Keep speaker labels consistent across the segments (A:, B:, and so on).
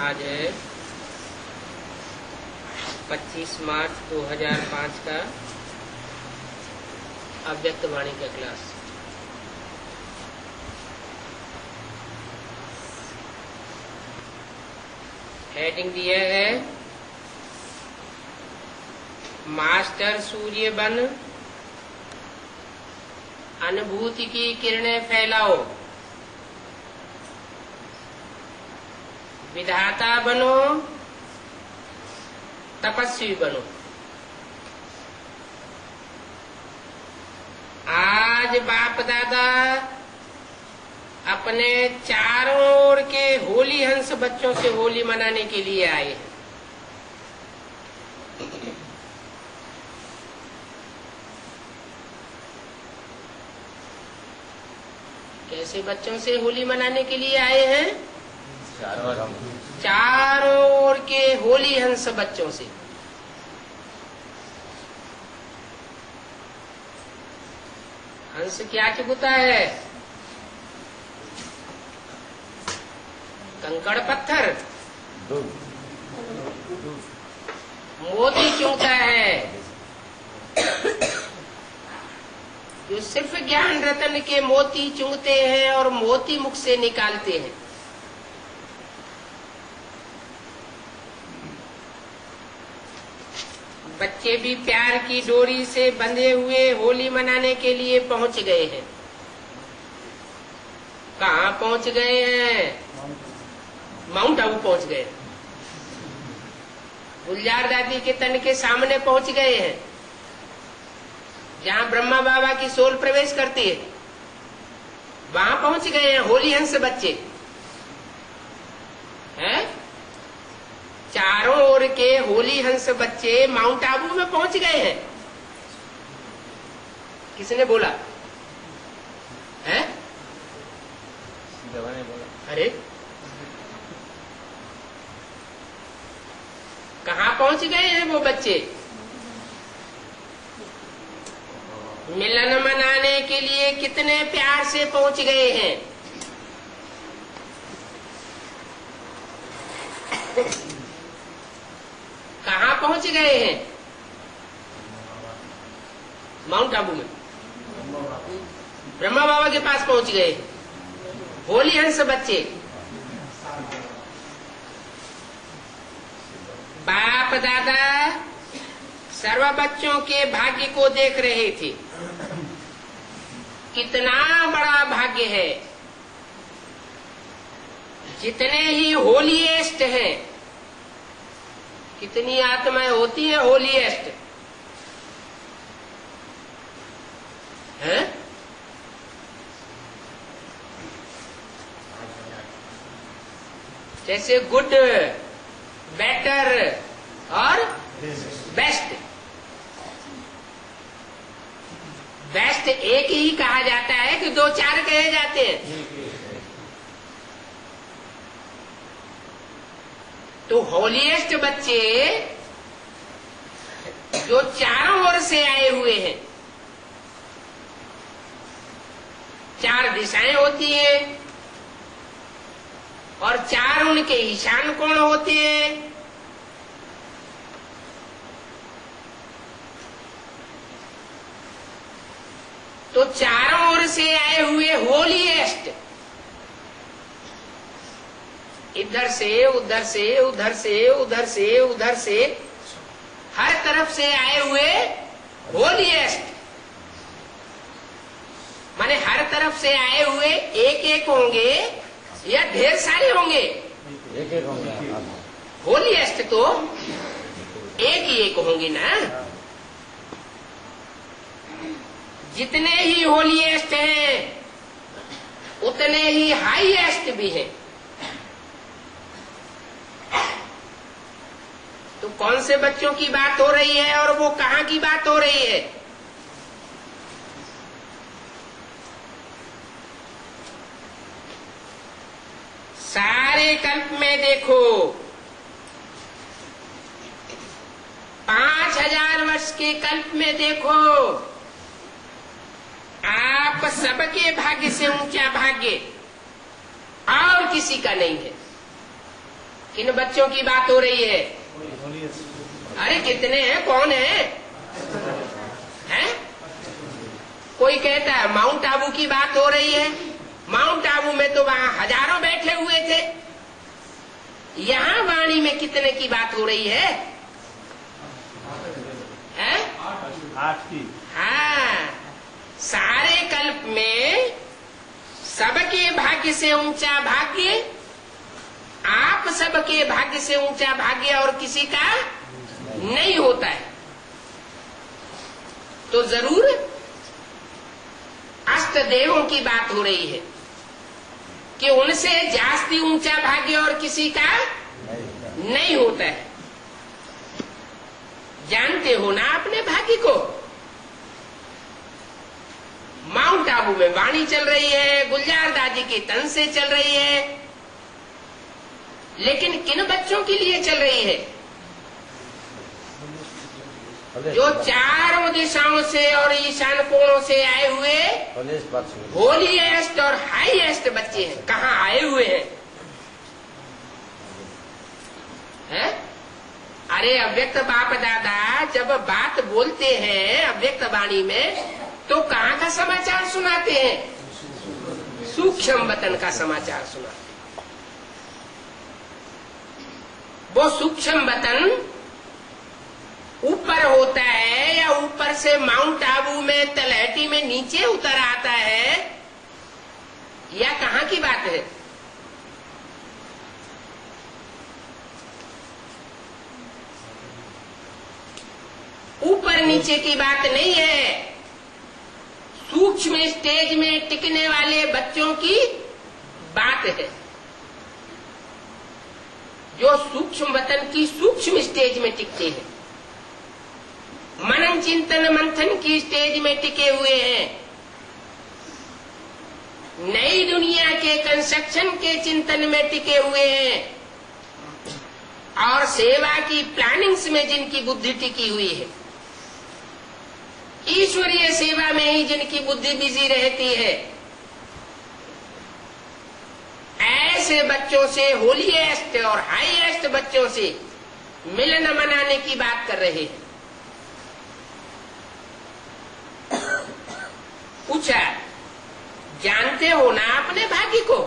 A: आज है 25 मार्च 2005 का अव्यक्त वाणी का क्लास। हेडिंग दिया है मास्टर सूर्य बन अनुभूति की किरणें फैलाओ, विधाता बनो तपस्वी बनो। आज बाप दादा अपने चारों ओर के होली हंस बच्चों से होली मनाने के लिए आए हैं। कैसे बच्चों से होली मनाने के लिए आए हैं? चारों ओर के होली हंस बच्चों से। हंस क्या चुगता है? कंकड़ पत्थर, मोती चुगता है। जो सिर्फ ज्ञान रतन के मोती चुगते हैं और मोती मुख से निकालते हैं। बच्चे भी प्यार की डोरी से बंधे हुए होली मनाने के लिए पहुंच गए हैं। कहाँ पहुंच गए हैं? माउंट आबू पहुंच गए। गुलजार दादी के तन के सामने पहुंच गए हैं, जहाँ ब्रह्मा बाबा की सोल प्रवेश करती है। वहां पहुंच गए हैं होली हंस बच्चे हैं। चारों ओर के होली हंस बच्चे माउंट आबू में पहुंच गए हैं। किसने बोला है? अरे कहाँ पहुंच गए हैं वो बच्चे? मिलन मनाने के लिए कितने प्यार से पहुंच गए हैं। कहाँ पहुंच गए हैं? माउंट आबू में ब्रह्मा बाबा के पास पहुंच गए होली हंस बच्चे। बाप दादा सर्व बच्चों के भाग्य को देख रहे थे। कितना बड़ा भाग्य है। जितने ही होलीएस्ट हैं, कितनी आत्माएं होती हैं होलीएस्ट हैं? जैसे गुड, बेटर और बेस्ट। बेस्ट एक ही कहा जाता है कि दो चार कहे जाते हैं। तो होलीएस्ट बच्चे जो चारों ओर से आए हुए हैं, चार दिशाएं होती हैं और चार उनके ईशान कोण होते हैं। तो चारों ओर से आए हुए होलीएस्ट इधर से उधर से उधर से उधर से उधर से हर तरफ से आए हुए होलीएस्ट, माने हर तरफ से आए हुए एक एक होंगे या ढेर सारे होंगे? एक एक होंगे। होलीएस्ट तो एक ही एक होंगे ना। जितने ही होलीएस्ट हैं उतने ही हाईएस्ट भी हैं। तो कौन से बच्चों की बात हो रही है और वो कहाँ की बात हो रही है? सारे कल्प में देखो, 5000 वर्ष के कल्प में देखो, आप सबके भाग्य से ऊंचा भाग्य और किसी का नहीं है। किन बच्चों की बात हो रही है? अरे कितने हैं, कौन है? हैं? कोई कहता है माउंट आबू की बात हो रही है। माउंट आबू में तो वहां हजारों बैठे हुए थे। यहाँ वाणी में कितने की बात हो रही है? हैं?
B: 8 की।
A: हाँ, सारे कल्प में सबके भाग्य से ऊंचा भाग्य, आप सबके भाग्य से ऊंचा भाग्य और किसी का नहीं होता है। तो जरूर अष्ट देवों की बात हो रही है कि उनसे जास्ती ऊंचा भाग्य और किसी का नहीं होता है। जानते हो ना अपने भाग्य को। माउंट आबू में वाणी चल रही है, गुलजार दादी के तन से चल रही है, लेकिन किन बच्चों के लिए चल रही है? जो चारों दिशाओं से और ईशान कोणों से आए हुए होलीएस्ट और हाईएस्ट बच्चे हैं। कहाँ आए हुए हैं? अरे अव्यक्त बाप दादा जब बात बोलते हैं अव्यक्त वाणी में, तो कहाँ का समाचार सुनाते हैं? सूक्ष्म वतन का समाचार सुनाते हैं। वो सूक्ष्म वतन ऊपर होता है या ऊपर से माउंट आबू में तलहटी में नीचे उतर आता है, या कहाँ की बात है? ऊपर नीचे की बात नहीं है, सूक्ष्म स्टेज में टिकने वाले बच्चों की बात है। जो सूक्ष्म वतन की सूक्ष्म स्टेज में टिकते हैं, मनन चिंतन मंथन की स्टेज में टिके हुए हैं, नई दुनिया के कंस्ट्रक्शन के चिंतन में टिके हुए हैं, और सेवा की प्लानिंग्स में जिनकी बुद्धि टिकी हुई है, ईश्वरीय सेवा में ही जिनकी बुद्धि बिजी रहती है, ऐसे बच्चों से, होलीएस्ट और हाईएस्ट बच्चों से मिलन मनाने की बात कर रहे हैं। पूछा, जानते हो ना अपने भाग्य को?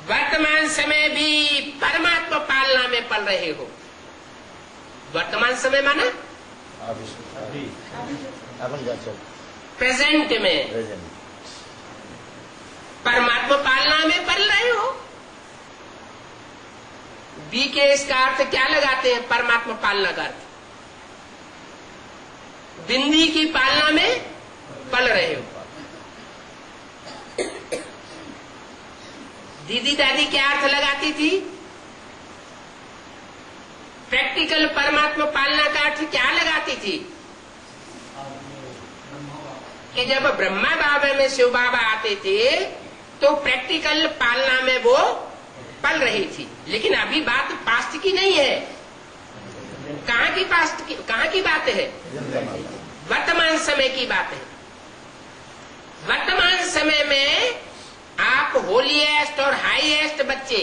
A: वर्तमान समय भी परमात्मा पालना में पल रहे हो। वर्तमान समय माना प्रेजेंट में परमात्मा पालना में पल रहे हो। बी के इसका अर्थ क्या लगाते हैं? परमात्मा पालना का अर्थ बिंदी की पालना में पल रहे हो। दीदी दादी क्या अर्थ लगाती थी? प्रैक्टिकल परमात्मा पालना का अर्थ क्या लगाती थी? कि जब ब्रह्मा बाबा में शिव बाबा आते थे तो प्रैक्टिकल पालना में वो पल रही थी। लेकिन अभी बात पास्ट की नहीं है। कहाँ की पास्ट की, कहाँ की बात है? वर्तमान समय की बात है। वर्तमान समय में आप होलीएस्ट और हाईएस्ट बच्चे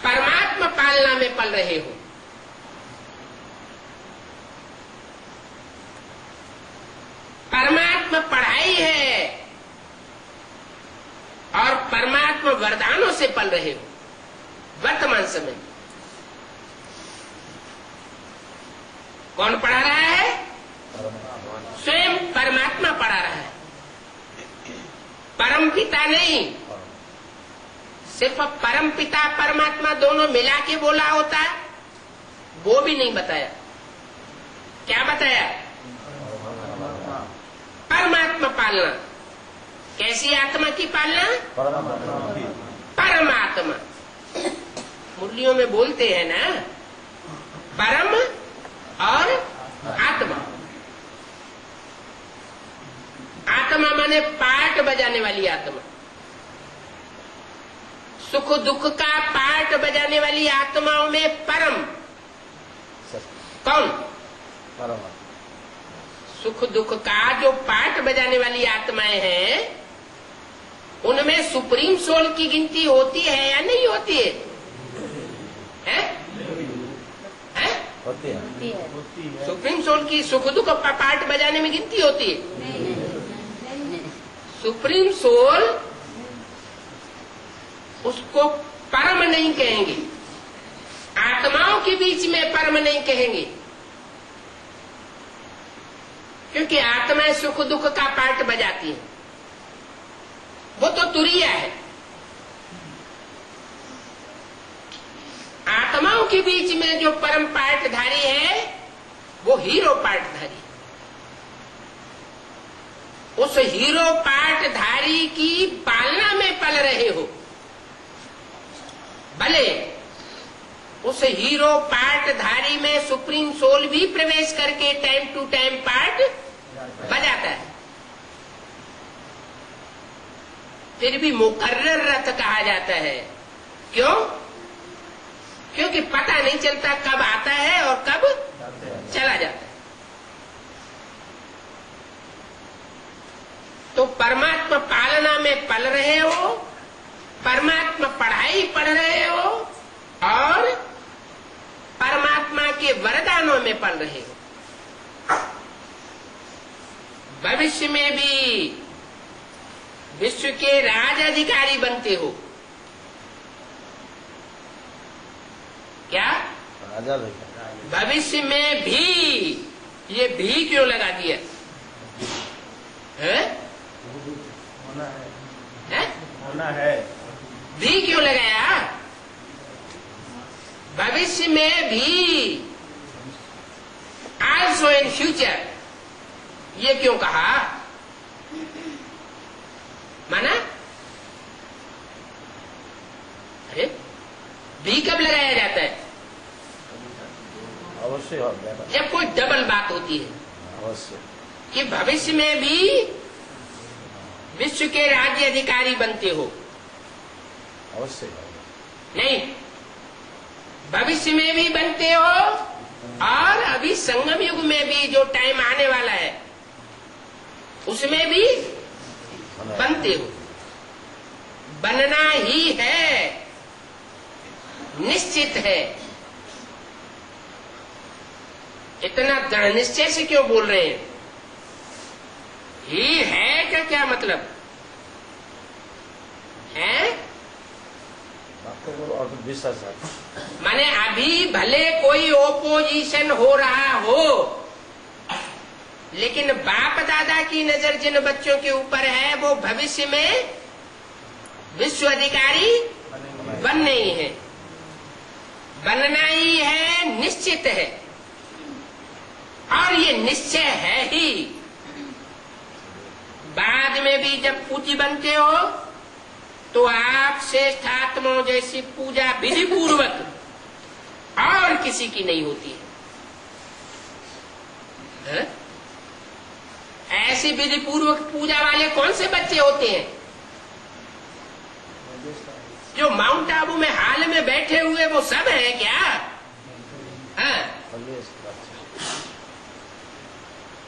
A: परमात्मा पालना में पल रहे हो। परमात्मा पढ़ाई है और परमात्मा वरदानों से पल रहे हो। वर्तमान समय कौन पढ़ा रहा है? स्वयं परमात्मा पढ़ा रहा है। परम पिता नहीं, सिर्फ परम पिता परमात्मा दोनों मिला के बोला होता, वो भी नहीं बताया। क्या बताया? परमात्मा पालना। कैसी आत्मा की पालना? परमात्मा। मुरलियों में बोलते हैं ना, परम और आत्मा। आत्मा माने पार्ट बजाने वाली आत्मा, सुख दुख का पार्ट बजाने वाली आत्माओं में परम कौन? सुख दुख का जो पार्ट बजाने वाली आत्माएं हैं, उनमें सुप्रीम सोल की गिनती होती है या होती है?
B: होती है।
A: सुप्रीम सोल की सुख दुख पार्ट बजाने में गिनती होती है? सुप्रीम सोल उसको परम नहीं कहेंगे, आत्माओं के बीच में परम नहीं कहेंगे, क्योंकि आत्माएं सुख दुख का पार्ट बजाती है, वो तो तुरिया है। आत्माओं के बीच में जो परम पार्टधारी है वो हीरो पार्टधारी। उस हीरो पार्टधारी की पालना में पल रहे हो, भले उस हीरो पार्टधारी में सुप्रीम सोल भी प्रवेश करके टाइम टू टाइम पार्ट बजाता है, फिर भी मुकर्रर रथ कहा जाता है। क्यों? क्योंकि पता नहीं चलता कब आता है और कब चला जाता है। तो परमात्मा पालना में पल रहे हो, परमात्मा पढ़ाई पढ़ रहे हो और परमात्मा के वरदानों में पल रहे हो। भविष्य में भी विश्व के राज अधिकारी बनते हो। क्या?
B: राजा
A: भविष्य में भी, ये भी क्यों लगा दिया है?
B: होना है।
A: भी क्यों लगाया? भविष्य में भी, आल्सो इन फ्यूचर, ये क्यों कहा? माना? अरे भी कब लगाया जाता है?
B: अवश्य
A: जब कोई डबल बात होती है,
B: अवश्य
A: कि भविष्य में भी विश्व के राज्य अधिकारी बनते हो।
B: अवश्य
A: नहीं, भविष्य में भी बनते हो और अभी संगम युग में भी जो टाइम आने वाला है उसमें भी बनते हो। बनना ही है, निश्चित है। इतना दृढ़ निश्चय से क्यों बोल रहे हैं? ही है का क्या मतलब है?
B: और विश्वास है।
A: माने अभी भले कोई ओपोजिशन हो रहा हो, लेकिन बाप दादा की नजर जिन बच्चों के ऊपर है वो भविष्य में विश्व अधिकारी बनने ही है, बनना ही है, निश्चित है। और ये निश्चय है ही। बाद में भी जब पूज्य बनते हो तो आप श्रेष्ठ आत्माओं जैसी पूजा विधि पूर्वक और किसी की नहीं होती है? ऐसी विधि पूर्वक पूजा वाले कौन से बच्चे होते हैं? जो माउंट आबू में हाल में बैठे हुए वो सब हैं क्या? हाँ?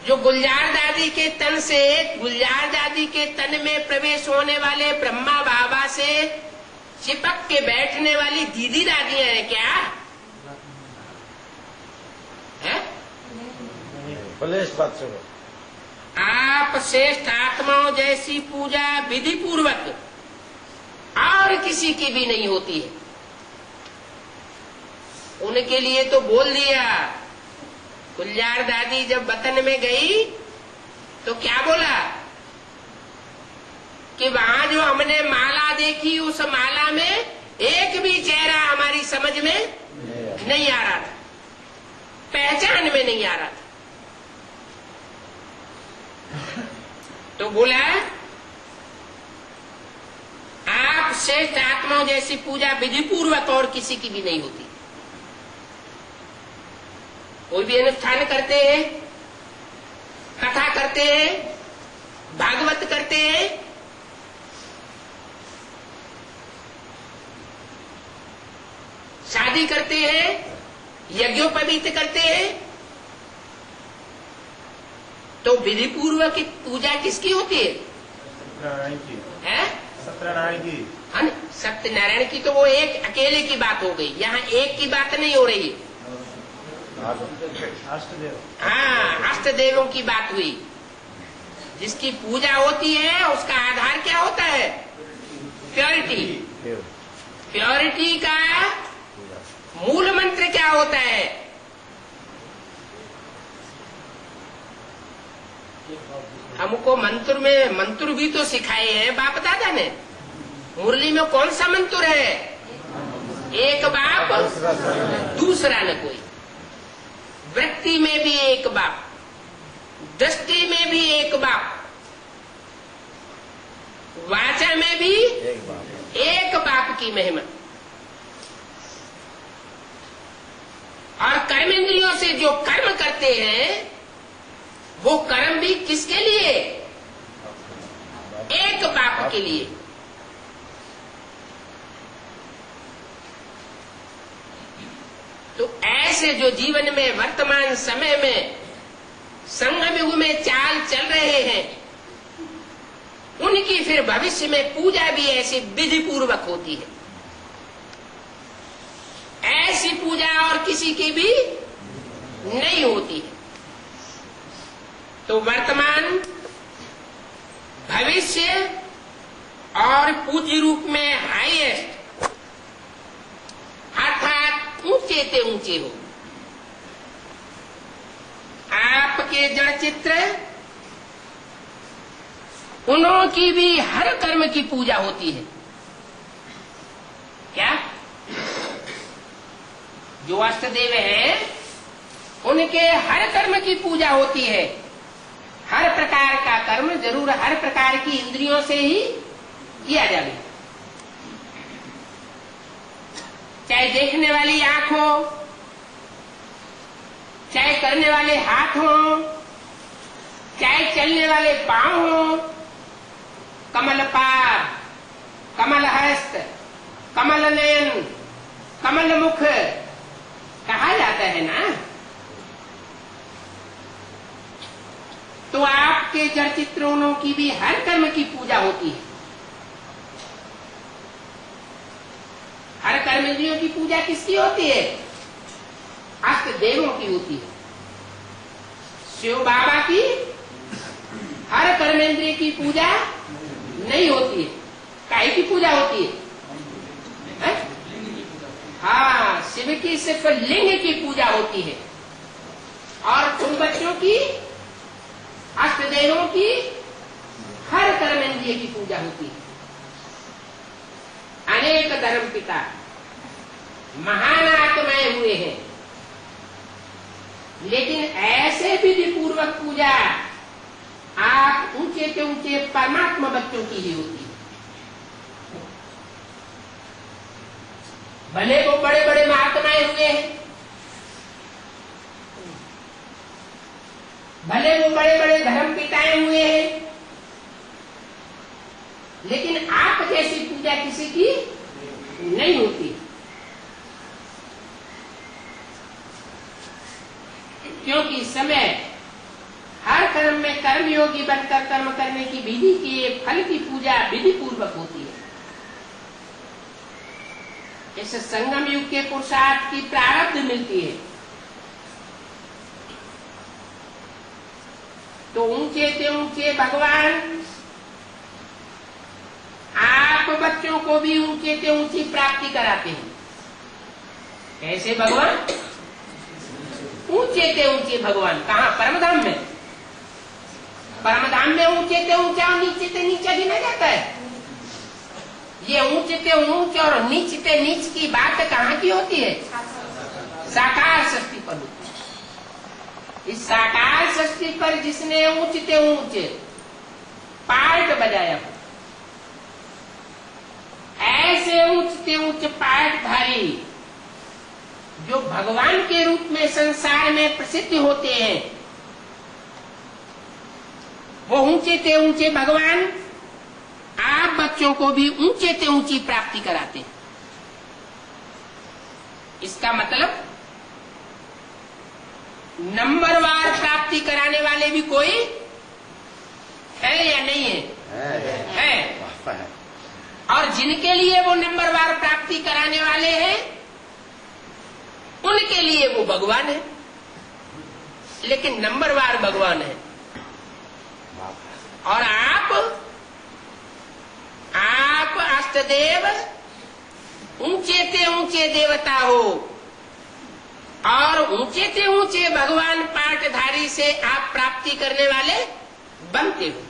A: जो गुलजार दादी के तन से, गुलजार दादी के तन में प्रवेश होने वाले ब्रह्मा बाबा से चिपक के बैठने वाली दीदी दादियां हैं क्या? है? आप श्रेष्ठ आत्माओं जैसी पूजा विधि पूर्वक और किसी की भी नहीं होती है। उनके लिए तो बोल दिया। गुलजार दादी जब वतन में गई तो क्या बोला कि वहां जो हमने माला देखी उस माला में एक भी चेहरा हमारी समझ में नहीं आ रहा था, पहचान में नहीं आ रहा था। तो बोला आप श्रेष्ठ आत्माओं जैसी पूजा विधि पूर्वक और किसी की भी नहीं होती। कोई भी अनुष्ठान करते हैं, कथा करते हैं, भागवत करते हैं, शादी करते हैं, यज्ञोपवीत करते हैं, तो विधि पूर्वक की पूजा किसकी होती है?
B: सत्यनारायण की।
A: है?
B: सत्यनारायण की।
A: सत्यनारायण की तो वो एक अकेले की बात हो गई, यहाँ एक की बात नहीं हो रही।
B: अष्टदेव।
A: हाँ, अष्ट देवों की बात हुई। जिसकी पूजा होती है उसका आधार क्या होता है? प्योरिटी। प्योरिटी का मूल मंत्र क्या होता है? हमको मंत्र भी तो सिखाए हैं बाप दादा ने। मुरली में कौन सा मंत्र है? एक बाप दूसरा न कोई। वृत्ति में भी एक बाप, दृष्टि में भी एक बाप, वाचा में भी एक बाप की महिमा। और कर्मेंद्रियों से जो कर्म करते हैं वो कर्म भी किसके लिए? एक बाप के लिए। तो ऐसे जो जीवन में वर्तमान समय में संगम युग में चाल चल रहे हैं, उनकी फिर भविष्य में पूजा भी ऐसी विधि पूर्वक होती है। ऐसी पूजा और किसी की भी नहीं होती है। तो वर्तमान, भविष्य और पूज्य रूप में हाईएस्ट, अर्थात ऊंचे से ऊंचे हो। आपके जड़ चित्र, उन्हों की भी हर कर्म की पूजा होती है। क्या? जो अष्टदेव है उनके हर कर्म की पूजा होती है। हर प्रकार का कर्म जरूर हर प्रकार की इंद्रियों से ही किया जाए। चाहे देखने वाली आंख हो, चाहे करने वाले हाथ हो, चाहे चलने वाले पांव हो, कमल पाद, कमल हस्त, कमल नयन, कमल मुख कहा जाता है ना। तो आपके जड़ चित्रों की भी हर कर्म की पूजा होती है। हर कर्मेंद्रियों की पूजा किसकी होती है? अष्ट देवों की होती है। शिव बाबा की हर कर्मेंद्रिय की पूजा नहीं होती है। काहे की पूजा होती है? हाँ, शिव की सिर्फ लिंग की पूजा होती है। और तुम बच्चों की, अष्टदेवों की हर कर्मेंद्रिय की पूजा होती है। अनेक धर्म पिता महान आत्माएं हुए हैं, लेकिन ऐसे विधि पूर्वक पूजा आप ऊंचे से ऊंचे परमात्मा बच्चों की ही होती है। भले वो बड़े बड़े महात्माएं हुए हैं, भले वो बड़े बड़े धर्म पिताएं हुए हैं, लेकिन आप जैसी पूजा किसी की नहीं होती। क्योंकि समय हर कर्म में कर्मयोगी बनकर कर्म करने की विधि के फल की पूजा विधि पूर्वक होती है। इस संगम युग के पुरुषार्थ की प्रारब्ध मिलती है। तो ऊंचे से ऊंचे भगवान आप बच्चों को भी ऊंचे से ऊंची प्राप्ति कराते हैं। कैसे भगवान? ऊंचे से ऊंचे भगवान कहाँ? परमधाम में। परमधाम में ऊंचे से ऊंचा और नीचे से नीचा गिना जाता है। ये ऊंचे से ऊंच और नीच से नीच की बात कहाँ की होती है? साकार सृष्टि पर होती है। इस साकार सृष्टि पर जिसने ऊंचे से ऊंचे पार्ट बजाया, ऐसे ऊंचे ऊंचे पार्टधारी जो भगवान के रूप में संसार में प्रसिद्ध होते हैं, वो ऊंचे से ऊंचे भगवान आप बच्चों को भी ऊंचे से ऊंची प्राप्ति कराते हैं। इसका मतलब नंबरवार प्राप्ति कराने वाले भी कोई है या नहीं है? है। और जिनके लिए वो नंबरवार प्राप्ति कराने वाले हैं उनके लिए वो भगवान है, लेकिन नंबरवार भगवान है। और आप अष्टदेव ऊंचे ते ऊंचे देवता हो और ऊंचे ते ऊंचे भगवान पाठधारी से आप प्राप्ति करने वाले बनते हो।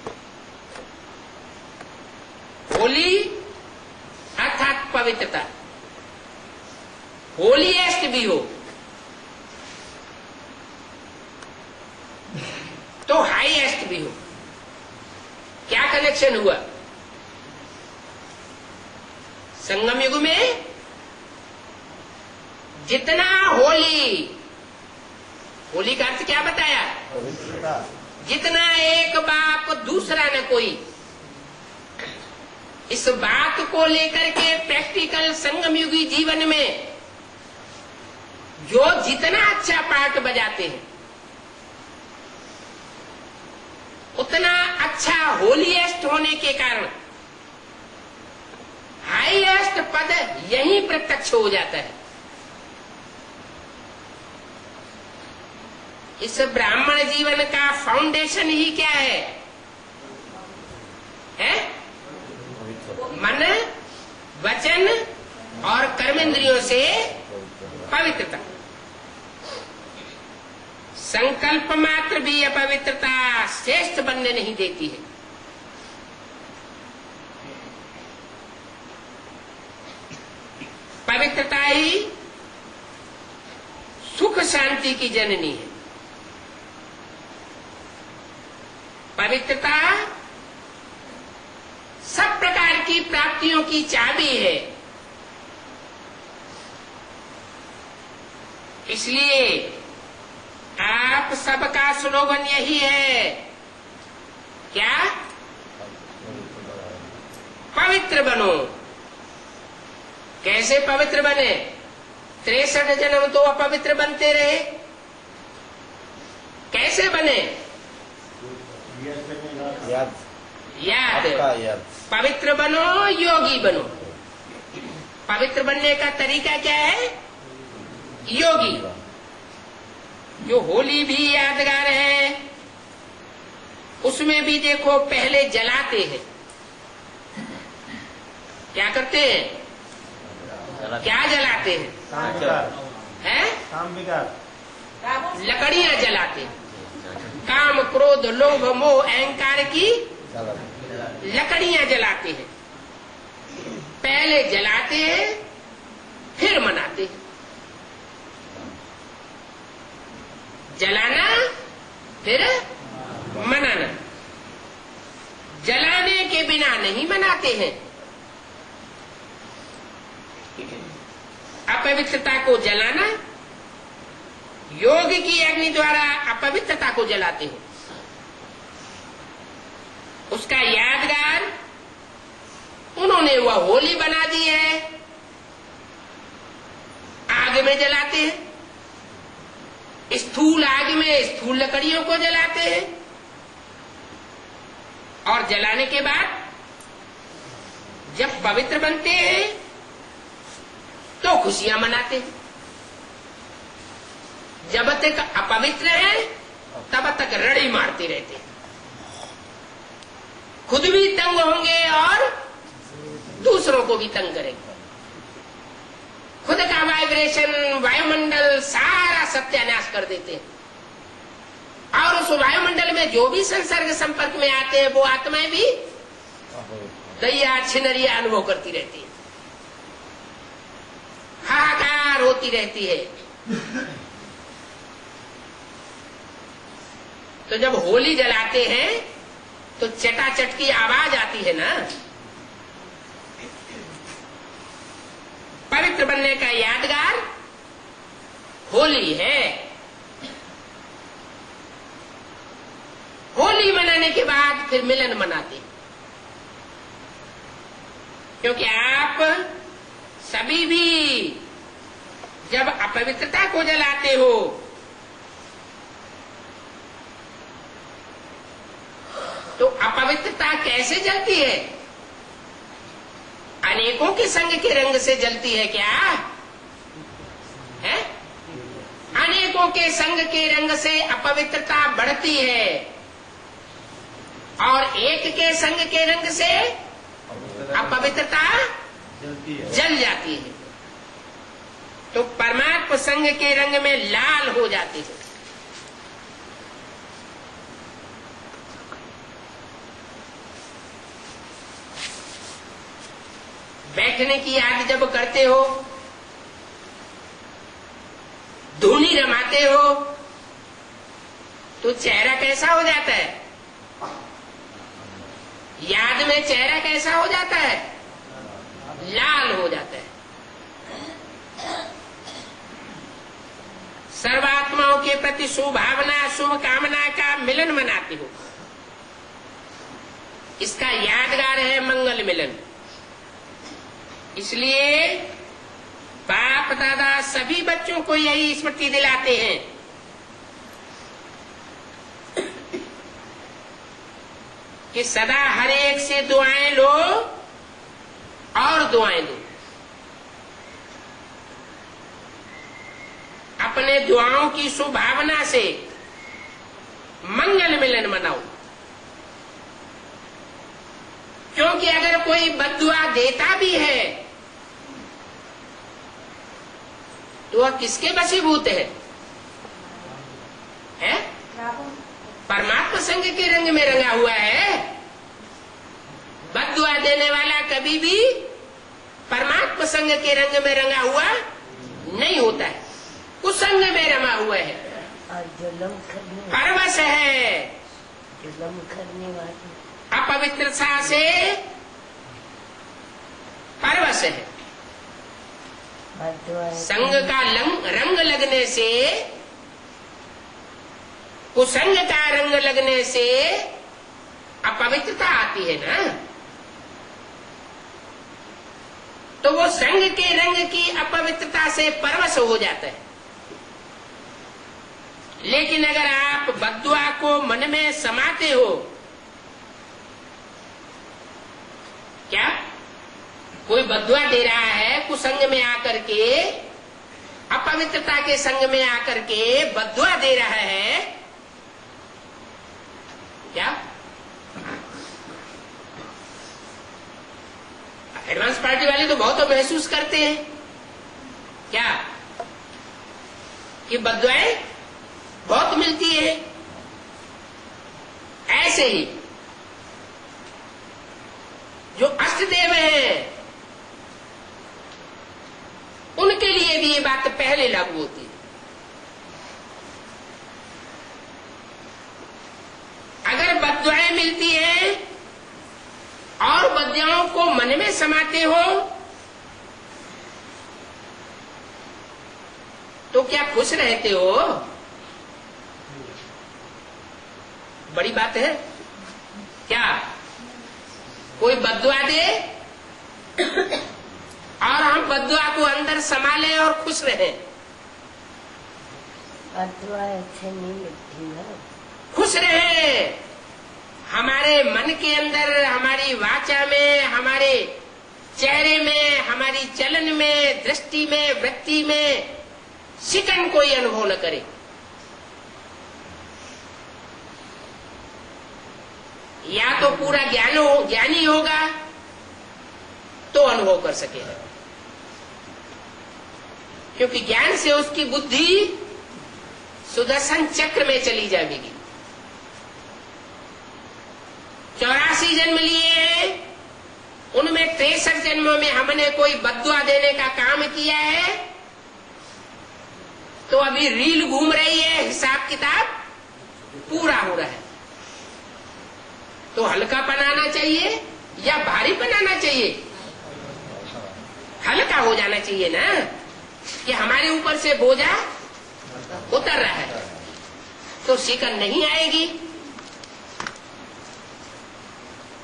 A: होली अर्थात पवित्रता, होलीएस्ट भी हो तो हाईएस्ट भी हो। क्या कनेक्शन हुआ? संगम युग में जितना होली का अर्थ क्या बताया? जितना एक बाप दूसरा न कोई, इस बात को लेकर के प्रैक्टिकल संगम युगी जीवन में जो जितना अच्छा पार्ट बजाते हैं उतना अच्छा होलीएस्ट होने के कारण हाईएस्ट पद यही प्रत्यक्ष हो जाता है। इस ब्राह्मण जीवन का फाउंडेशन ही क्या है? मन, वचन और कर्मेंद्रियों से पवित्रता। संकल्प मात्र भी अपवित्रता श्रेष्ठ बनने नहीं देती है। पवित्रता ही सुख शांति की जननी है। पवित्रता सब प्रकार की प्राप्तियों की चाबी है। इसलिए आप सबका स्लोगन यही है, क्या? पवित्र बनो। कैसे पवित्र बने? 63 जन्म तो अपवित्र बनते रहे। कैसे बने? याद। पवित्र बनो, योगी बनो। पवित्र बनने का तरीका क्या है? योगी। जो होली भी यादगार है उसमें भी देखो पहले जलाते हैं। क्या करते हैं? क्या जलाते हैं? लकड़ियां जलाते हैं। काम, क्रोध, लोभ, मोह, अहंकार की लकड़ियां जलाते हैं। पहले जलाते हैं फिर मनाते हैं। जलाना फिर मनाना। जलाने के बिना नहीं मनाते हैं। अपवित्रता को जलाना, योग की अग्नि द्वारा अपवित्रता को जलाते हैं। उसका यादगार उन्होंने वह होली बना दी है। आग में जलाते हैं, स्थूल आग में स्थूल लकड़ियों को जलाते हैं और जलाने के बाद जब पवित्र बनते हैं तो खुशियां मनाते हैं। जब तक अपवित्र है तब तक रड़ी मारते रहते हैं। खुद भी तंग होंगे और दूसरों को भी तंग करेंगे। खुद का वाइब्रेशन, वायुमंडल सारा सत्यानाश कर देते हैं और उस वायुमंडल में जो भी संसर्ग संपर्क में आते हैं वो आत्माएं भी दैया छिनरिया अनुभव करती रहती है, हाहाकार होती रहती है। तो जब होली जलाते हैं तो चटाचट की आवाज आती है ना। पवित्र बनने का यादगार होली है। होली मनाने के बाद फिर मिलन मनाते, क्योंकि आप सभी भी जब अपवित्रता को जलाते हो तो अपवित्रता कैसे जलती है? अनेकों के संग के रंग से जलती है क्या है? अनेकों के संग के रंग से अपवित्रता बढ़ती है और एक के संग के रंग से अपवित्रता जल जाती है। तो परमात्मा संग के रंग में लाल हो जाती है। बैठने की याद जब करते हो, धूनी रमाते हो, तो चेहरा कैसा हो जाता है? याद में चेहरा कैसा हो जाता है? लाल हो जाता है। सर्वात्माओं के प्रति शुभ भावना, शुभ कामना का मिलन मनाते हो। इसका यादगार है मंगल मिलन। इसलिए बाप दादा सभी बच्चों को यही स्मृति दिलाते हैं कि सदा हर एक से दुआएं लो और दुआएं दो। अपने दुआओं की शुभभावना से मंगल मिलन मनाओ। क्योंकि अगर कोई बद्दुआ देता भी है तो वह किसके वशीभूत है? परमात्मा संग के रंग में रंगा हुआ है। बद्दुआ देने वाला कभी भी परमात्मा संग के रंग में रंगा हुआ नहीं होता है, कुसंग में रमा हुआ है, परवश है, अपवित्रता से परवश है। संग का रंग लगने से, कुसंग का रंग लगने से अपवित्रता आती है ना। तो वो संग के रंग की अपवित्रता से परवश हो जाता है। लेकिन अगर आप बद्दुआ को मन में समाते हो, क्या कोई बद्दुआ दे रहा है कुसंग में आकर के, अपवित्रता के संग में आकर के बद्दुआ दे रहा है, क्या एडवांस पार्टी वाले तो बहुत महसूस करते हैं क्या कि बद्दुआएं बहुत मिलती है। ऐसे ही जो अष्टदेव हैं उनके लिए भी ये बात पहले लागू होती है। अगर बद्दुआएं मिलती हैं और बद्दुआओं को मन में समाते हो तो क्या खुश रहते हो? बड़ी बात है क्या? कोई बद्दुआ दे और हम बद्दुआ को अंदर संभाले और खुश रहे।
C: बद्दुआ अच्छे नहीं लगती ना।
A: खुश रहे, हमारे मन के अंदर, हमारी वाचा में, हमारे चेहरे में, हमारी चलन में, दृष्टि में, वृत्ति में शिकन कोई अनुभव न करे। या तो पूरा ज्ञानी होगा तो अनुभव कर सकेगा, क्योंकि ज्ञान से उसकी बुद्धि सुदर्शन चक्र में चली जाएगी। 84 जन्म लिए हैं, उनमें 63 जन्मों में हमने कोई बद्दुआ देने का काम किया है तो अभी रील घूम रही है, हिसाब किताब पूरा हो रहा है। तो हल्का बनाना चाहिए या भारी बनाना चाहिए? हल्का हो जाना चाहिए ना, कि हमारे ऊपर से बोझा उतर रहा है तो शिकन नहीं आएगी,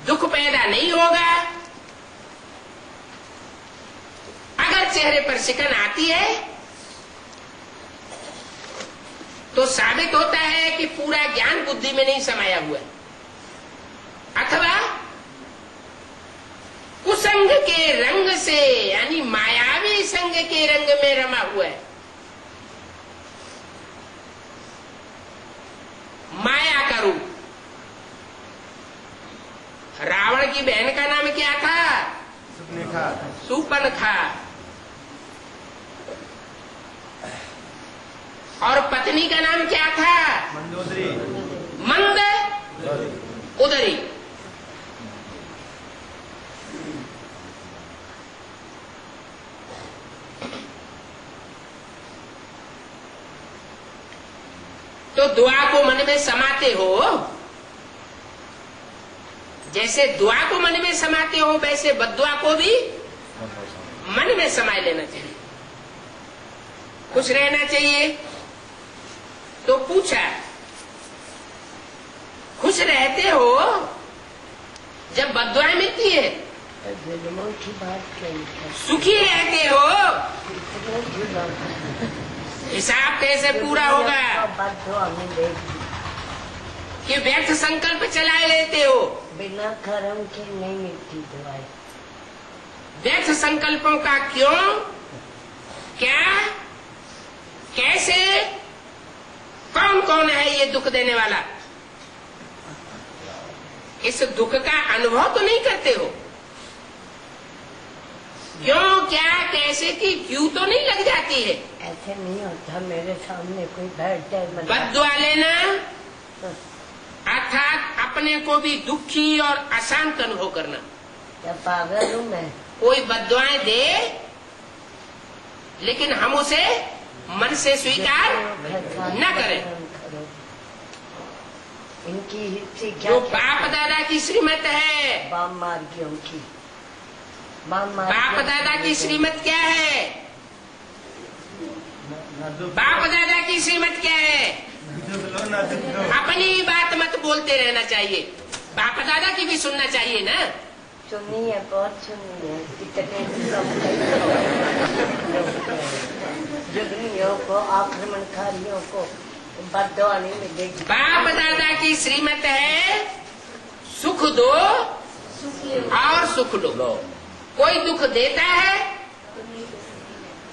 A: दुख पैदा नहीं होगा। अगर चेहरे पर शिकन आती है तो साबित होता है कि पूरा ज्ञान बुद्धि में नहीं समाया हुआ है, अथवा कुछ संग के रंग से, यानी मायावी संग के रंग में रमा हुआ है। माया का रूप। रावण की बहन का नाम क्या था? सुपनखा। और पत्नी का नाम क्या था?
B: मंदोदरी।
A: मंद उदरी। तो दुआ को मन में समाते हो, जैसे दुआ को मन में समाते हो वैसे बद्दुआ को भी मन में समाये लेना चाहिए। खुश रहना चाहिए। तो पूछा, खुश रहते हो जब बद्दुआएं मिलती है?
C: की बात कही।
A: सुखी रहते हो? हिसाब कैसे पूरा होगा कि व्यर्थ संकल्प चलाए लेते हो?
C: बिना कर्म के नहीं मिलती दवाई।
A: व्यर्थ संकल्पों का क्यों, क्या, कैसे, कौन कौन है ये दुख देने वाला? इस दुख का अनुभव तो नहीं करते हो? क्यों, क्या, कैसे की क्यों तो नहीं लग जाती है?
C: ऐसे नहीं होता। मेरे सामने कोई बैठ जाए,
A: बद्दुआ लेना अर्थात अपने को भी दुखी और अशांत अनुभव करना।
C: क्या पागल हूँ मैं?
A: कोई बद्दुआएं दे लेकिन हम उसे मन से स्वीकार न करें।
C: इनकी हिस्से क्या?
A: जो बाप दादा की श्रीमत है,
C: बाम मार्गियों की।
A: बाप दादा की श्रीमत क्या है? बाप दादा की श्रीमत क्या है? अपनी बात मत बोलते रहना चाहिए, बाप दादा की भी सुनना चाहिए ना।
C: सुनी है, बहुत सुनी है। कितने जुगनियों को, आक्रमणकारियों को बद्दुआ नहीं मिलेगी।
A: बाप दादा की श्रीमत है सुख दो और सुख लो। कोई दुख देता है,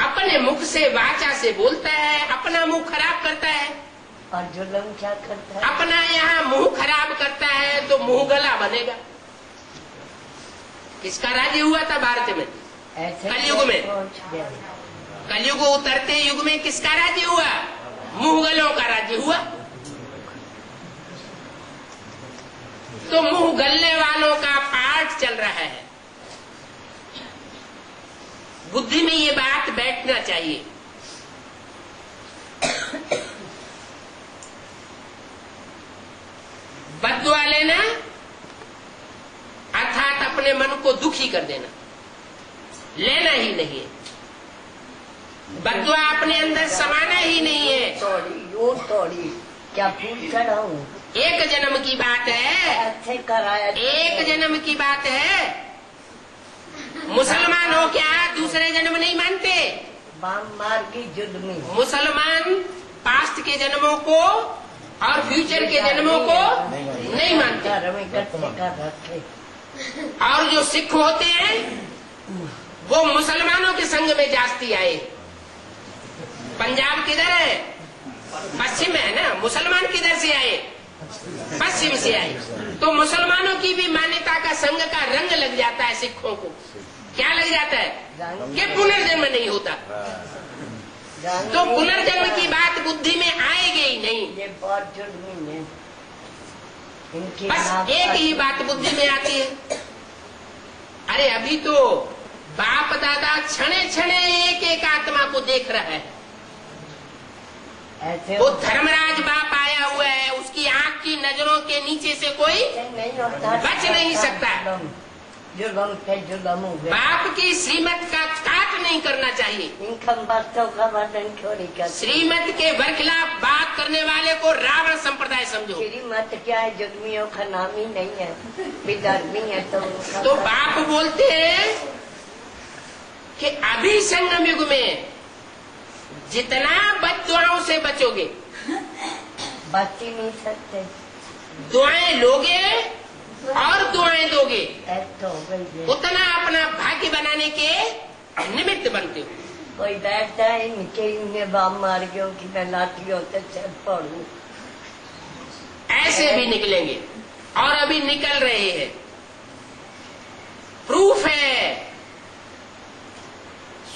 A: अपने मुख से वाचा से बोलता है, अपना मुंह खराब करता है।
C: और जुल्म क्या करता है?
A: अपना यहाँ मुंह खराब करता है तो मुंह गला बनेगा। किसका राज्य हुआ था भारत में?
C: ऐसे
A: कलयुग में।
C: पहुंच गया।
A: कलयुग उतरते युग में किसका राज्य हुआ? मुंहगलों का राज्य हुआ। तो मुंह गलने वालों का पाठ चल रहा है। बुद्धि में ये बात बैठना चाहिए। बद्दुआ लेना अर्थात अपने मन को दुखी कर देना, लेना ही नहीं है। बद्दुआ अपने अंदर समाना ही नहीं है।
C: थोड़ी क्या फूल चढ़ाऊं?
A: एक जन्म की बात है,
C: अच्छे कराया।
A: एक जन्म की बात है। मुसलमान हो क्या दूसरे जन्म नहीं मानते?
C: बाम मार की युद्ध में
A: मुसलमान पास्ट के जन्मों को और फ्यूचर के जन्मों को नहीं मानते। और जो सिख होते हैं वो मुसलमानों के संग में जास्ती आए। पंजाब किधर है? पश्चिम है ना। मुसलमान किधर से आए? पश्चिम से आए। तो मुसलमानों की भी मान्यता का संग का रंग लग जाता है सिखों को। क्या लग जाता है? कि पुनर्जन्म नहीं होता। तो पुनर्जन्म की बात बुद्धि में आएगी ही नहीं।
C: ये बहुत जुर्मी है।
A: बस एक ही बात बुद्धि में आती है। अरे अभी तो बाप दादा क्षणे क्षणे एक एक आत्मा को देख रहा है। वो धर्मराज बाप आया हुआ है, उसकी आंख की नजरों के नीचे से कोई बच नहीं सकता।
C: जुल्म पे जुल्म हो गया।
A: बाप की श्रीमत का काट नहीं करना चाहिए।
C: इन बातों का वर्णन थोड़ी कर।
A: श्रीमत के बरखिलाफ बात करने वाले को रावण संप्रदाय समझो।
C: श्रीमत क्या है? जुल्मियों का नाम ही नहीं है, विधर्मी है। तो
A: बाप बोलते हैं कि अभी संगम युग में जितना बद्दुआओं से बचोगे,
C: बच ही नहीं सकते।
A: दुआएं लोगे और दुआएं दोगे
C: तो हो गई है।
A: उतना अपना भाग्य बनाने के निमित्त बनते हो।
C: कोई बैठता है इनके इन्हें बाम मार गयो कि मैं लाठी होते चल पड़ू।
A: ऐसे भी निकलेंगे और अभी निकल रहे हैं। प्रूफ है।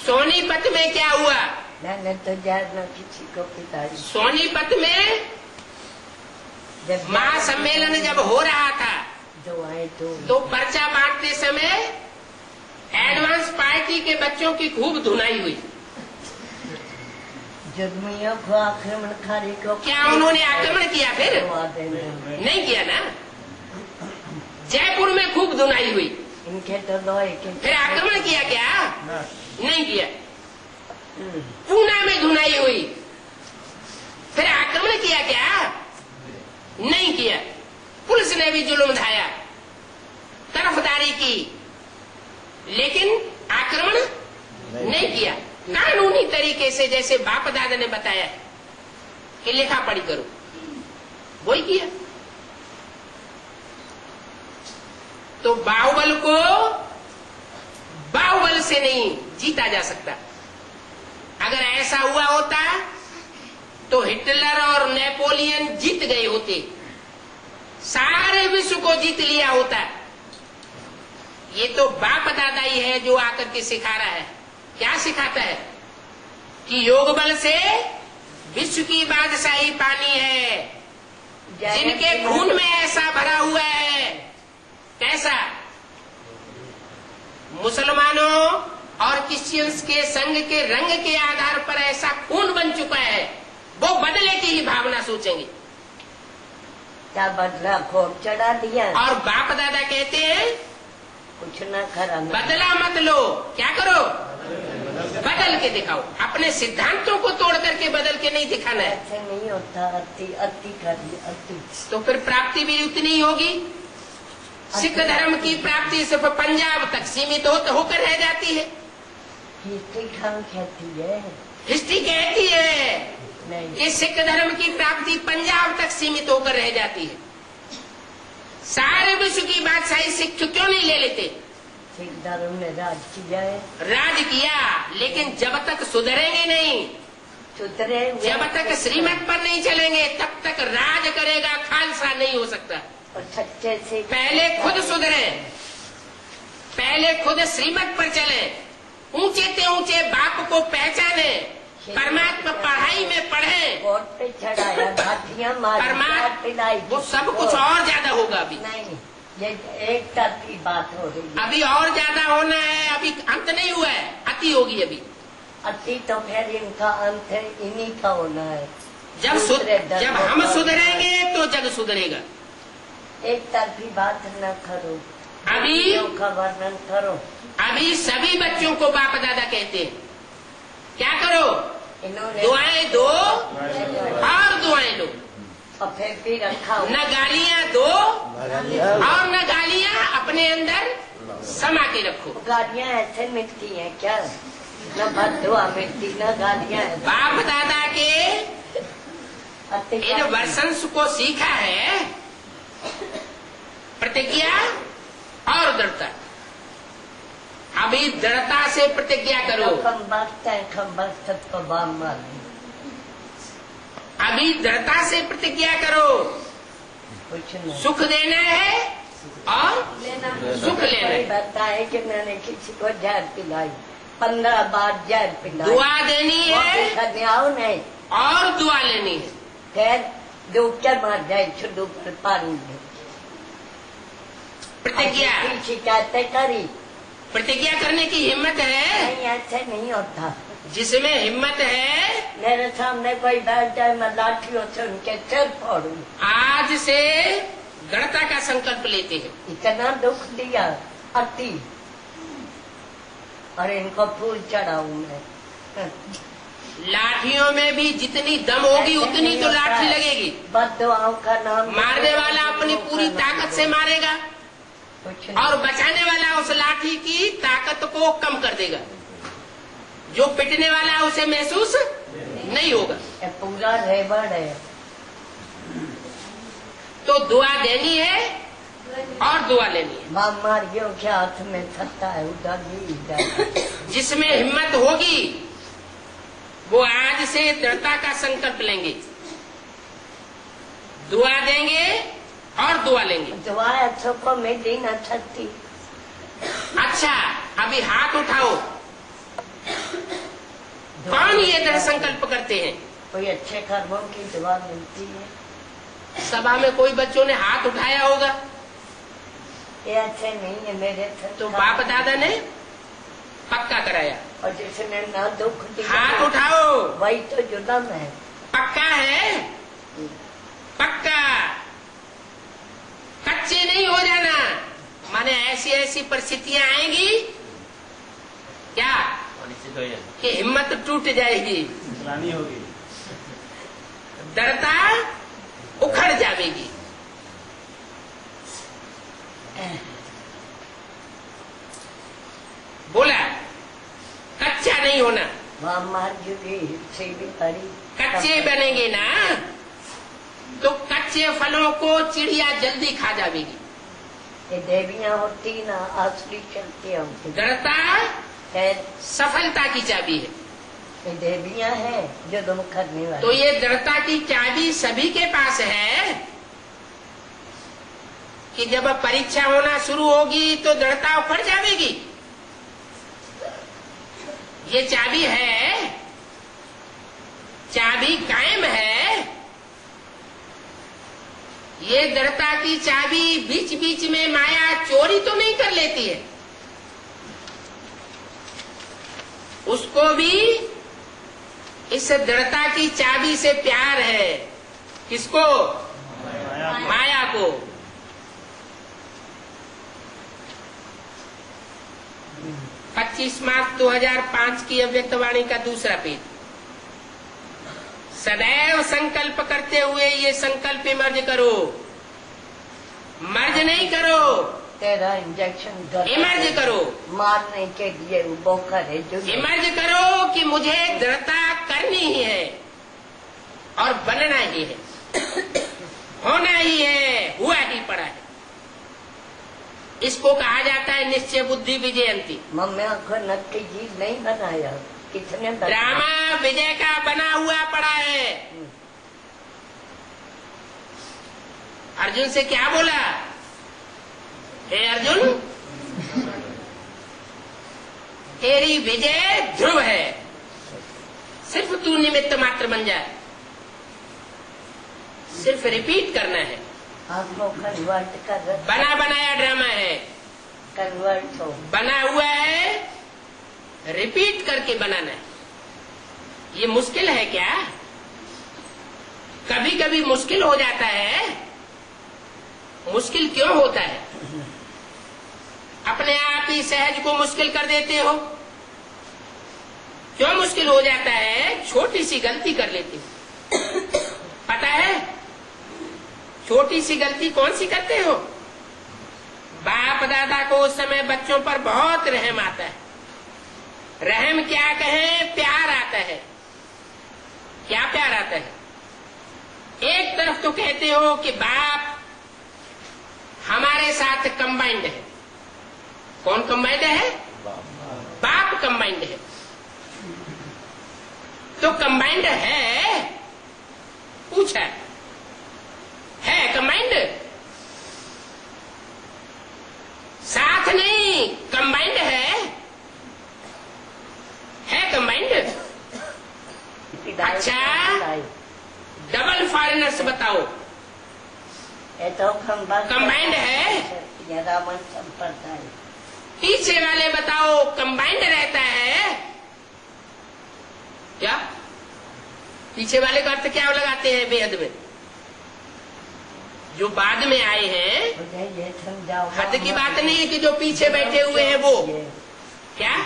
A: सोनीपत में क्या हुआ?
C: मैंने तो जाना किसी को पिताजी।
A: सोनीपत में महासम्मेलन जब हो रहा था
C: दुआएं
A: तो पर्चा बांटते समय एडवांस पार्टी के बच्चों की खूब धुनाई हुई।
C: जुर्मियों को आक्रमणकारी को
A: क्या उन्होंने आक्रमण किया? फिर नहीं किया ना। जयपुर में खूब धुनाई हुई।
C: इनके तो लोहे के
A: फिर आक्रमण किया क्या? नहीं किया। पूना में धुनाई हुई। फिर आक्रमण किया क्या? नहीं किया। पुलिस ने भी जुल्म ढाया, तरफदारी की, लेकिन आक्रमण नहीं किया। कानूनी तरीके से जैसे बाप दादा ने बताया कि लिखा पढ़ी करो, वही किया। तो बाहुबल को बाहुबल से नहीं जीता जा सकता। अगर ऐसा हुआ होता तो हिटलर और नेपोलियन जीत गए होते, सारे विश्व को जीत लिया होता। ये तो बाप दादा ही है जो आकर के सिखा रहा है। क्या सिखाता है? कि योग बल से विश्व की बादशाही पानी है, जिनके खून में ऐसा भरा हुआ है। कैसा? मुसलमानों और क्रिश्चियंस के संग के रंग के आधार पर ऐसा खून बन चुका है, वो बदले की ही भावना सोचेंगे।
C: क्या बदला खोप चढ़ा दिया?
A: और बाप दादा कहते हैं
C: कुछ न करा
A: बदला मत लो, क्या करो? बदल के दिखाओ। अपने सिद्धांतों को तोड़ करके बदल के नहीं दिखाना है।
C: ऐसे नहीं होता। अति करिए अति।
A: तो फिर प्राप्ति भी उतनी ही होगी। सिख धर्म की प्राप्ति सिर्फ पंजाब तक सीमित होकर रह जाती है।
C: हिस्ट्री खान कहती है,
A: हिस्ट्री कहती है
C: नहीं
A: कि सिख धर्म की प्राप्ति पंजाब तक सीमित होकर रह जाती है। सारे विश्व की बादशाही सिख क्यों नहीं ले लेते?
C: सिख धर्म ने राज किया है।
A: राज किया, लेकिन जब तक सुधरेंगे नहीं,
C: सुधरे
A: जब तक श्रीमत पर नहीं चलेंगे, तब तक राज करेगा खालसा नहीं हो सकता।
C: और सच्चे से
A: पहले खुद सुधरे, पहले खुद श्रीमत पर चले, ऊंचे से ऊंचे बाप को पहचाने, परमात्मा पढ़ाई में पढ़े,
C: कोर्ट पे चढ़ाया, लाठियां मारी,
A: परमात्मा वो सब कुछ और ज्यादा होगा। अभी
C: नहीं, ये एक तरफी बात हो रही है।
A: अभी और ज्यादा होना है। अभी अंत नहीं हुआ है, अति होगी अभी।
C: अति तो फिर इनका अंत है, इन्हीं का होना है।
A: जब हम सुधरेंगे तो जग सुधरेगा।
C: एक तरफी बात न करो,
A: अभी
C: का वर्णन करो।
A: अभी सभी बच्चों को बाप दादा कहते हैं क्या करो?
C: इन्होंने
A: दुआएं दो और दुआएं दो।
C: और फिर भी रखा
A: न गालियां दो और न गालियां अपने अंदर समा के रखो।
C: गालियां ऐसे मिलती हैं क्या? न बददुआ मिलती न गालियां।
A: बाप दादा के इन वर्षंस को सीखा है प्रतिज्ञा और दृढ़ता। अभी दृढ़ता से प्रतिज्ञा करो। अभी दृढ़ता से प्रतिज्ञा करो। सुख देना है और सुख लेना है।
C: बताए कि मैंने किसी को जहर पिलाई, 15 बार जहर पिलाई।
A: दुआ देनी है
C: नहीं
A: और दुआ लेनी है।
C: फिर डूबकर मर जाए छुडू पर पानी में।
A: प्रतिज्ञा
C: शिकायतें करी।
A: प्रतिज्ञा करने की हिम्मत है?
C: नहीं, ऐसे नहीं होता।
A: जिसमें हिम्मत है,
C: मेरे सामने कोई बैठ जाए, मैं लाठियों से उनके सिर फोड़ू।
A: आज से दृढ़ता का संकल्प लेते हैं।
C: इतना दुख दिया अति, और इनको फूल चढ़ाऊ मैं।
A: लाठियों में भी जितनी दम होगी उतनी तो लाठी लगेगी।
C: बद्दुआओं का नाम
A: मारने वाला अपनी पूरी ताकत से मारेगा और बचाने वाला उस लाठी की ताकत को कम कर देगा। जो पिटने वाला उसे महसूस नहीं होगा।
C: पूरा रेवड़ है।
A: तो दुआ देनी है और दुआ लेनी है।
C: बाप मार गयो के हाथ में थत्ता है, उधर भी इधर।
A: जिसमें हिम्मत होगी वो आज से दृढ़ता का संकल्प लेंगे, दुआ देंगे और दुआ लेंगे।
C: दुआ अच्छा को मैं दिन अच्छा थी।
A: अच्छा, अभी हाथ उठाओ। कौन ये दृढ़ संकल्प करते हैं?
C: कोई अच्छे कर्मों की दुआ मिलती है।
A: सभा में कोई बच्चों ने हाथ उठाया होगा,
C: ये अच्छे नहीं है मेरे
A: तो बाप दादा ने पक्का कराया।
C: और जिसने ना दुख दिया
A: हाथ उठाओ,
C: वही तो जुलम है।
A: पक्का है, पक्का। कच्चे नहीं हो जाना, माने ऐसी ऐसी परिस्थितियां आएंगी क्या कि हिम्मत टूट जाएगी,
B: लानी होगी,
A: दृढ़ता उखड़ जाएगी। बोला कच्चा नहीं होना।
C: वहाँ मार जुगी से भी पड़ी।
A: कच्चे बनेंगे ना तो कच्चे फलों को चिड़िया जल्दी खा जाएगी।
C: ये देवियाँ होती ना असली चलती हमसे।
A: दृढ़ता
C: है
A: सफलता की चाबी है।
C: ये देवियाँ हैं जो तुम करने वाले।
A: तो ये दृढ़ता की चाबी सभी के पास है कि जब परीक्षा होना शुरू होगी तो दृढ़ता उखड़ जाएगी। ये चाबी है, चाबी कायम है। ये दृढ़ता की चाबी बीच बीच में माया चोरी तो नहीं कर लेती है, उसको भी इस दृढ़ता की चाबी से प्यार है। किसको? माया को। पच्चीस मार्च 2005 की अव्यक्तवाणी का दूसरा पेज। सदैव संकल्प करते हुए ये संकल्प इमर्ज करो, मर्ज नहीं करो,
C: तेरा इंजेक्शन
A: इमर्ज करो।
C: मारने के लिए वो करे जो
A: इमर्ज करो कि मुझे दृढ़ता करनी ही है और बनना ही है, होना ही है, हुआ ही पड़ा है। इसको कहा जाता है निश्चय बुद्धि विजयंती।
C: मम्मी को नक्की जी नहीं बनाया, कितने
A: ड्रामा विजय का बना हुआ पड़ा है। अर्जुन से क्या बोला? हे अर्जुन, तेरी विजय ध्रुव है, सिर्फ तू निमित्त मात्र बन जाए, सिर्फ रिपीट करना है।
C: आपको कन्वर्ट कर
A: बना बनाया ड्रामा है,
C: कन्वर्ट हो
A: बना हुआ है, रिपीट करके बनाना है। ये मुश्किल है क्या? कभी कभी मुश्किल हो जाता है। मुश्किल क्यों होता है? अपने आप ही सहज को मुश्किल कर देते हो। क्यों मुश्किल हो जाता है? छोटी सी गलती कर लेते हो। पता है छोटी सी गलती कौन सी करते हो? बाप दादा को उस समय बच्चों पर बहुत रहम आता है। रहम क्या कहें, प्यार आता है। क्या प्यार आता है? एक तरफ तो कहते हो कि बाप हमारे साथ कंबाइंड है। कौन कंबाइंड है? बाप कंबाइंड है। तो कंबाइंड है? पूछा है कंबाइंड? साथ नहीं, कंबाइंड है कंबाइंड। अच्छा, डबल फॉरेनर्स बताओ,
C: तो
A: कंबाइंड है?
C: रावण संप्रदाय।
A: पीछे वाले बताओ कंबाइंड रहता है क्या? पीछे वाले का अर्थ क्या लगाते हैं बेहद में? जो बाद में आए हैं,
C: ये समझाओ।
A: हद की बात नहीं है कि जो पीछे बैठे हुए हैं वो, क्या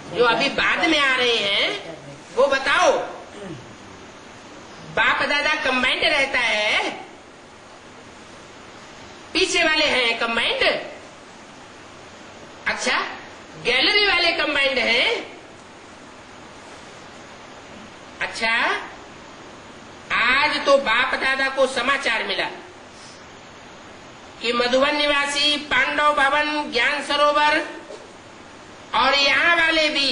A: जो अभी बाद में आ रहे हैं वो बताओ। बाप दादा कंबाइंड रहता है, पीछे वाले हैं कंबाइंड। अच्छा, गैलरी वाले कंबाइंड हैं। अच्छा, आज तो बाप दादा को समाचार मिला कि मधुबन निवासी, पांडव भवन, ज्ञान सरोवर और यहाँ वाले भी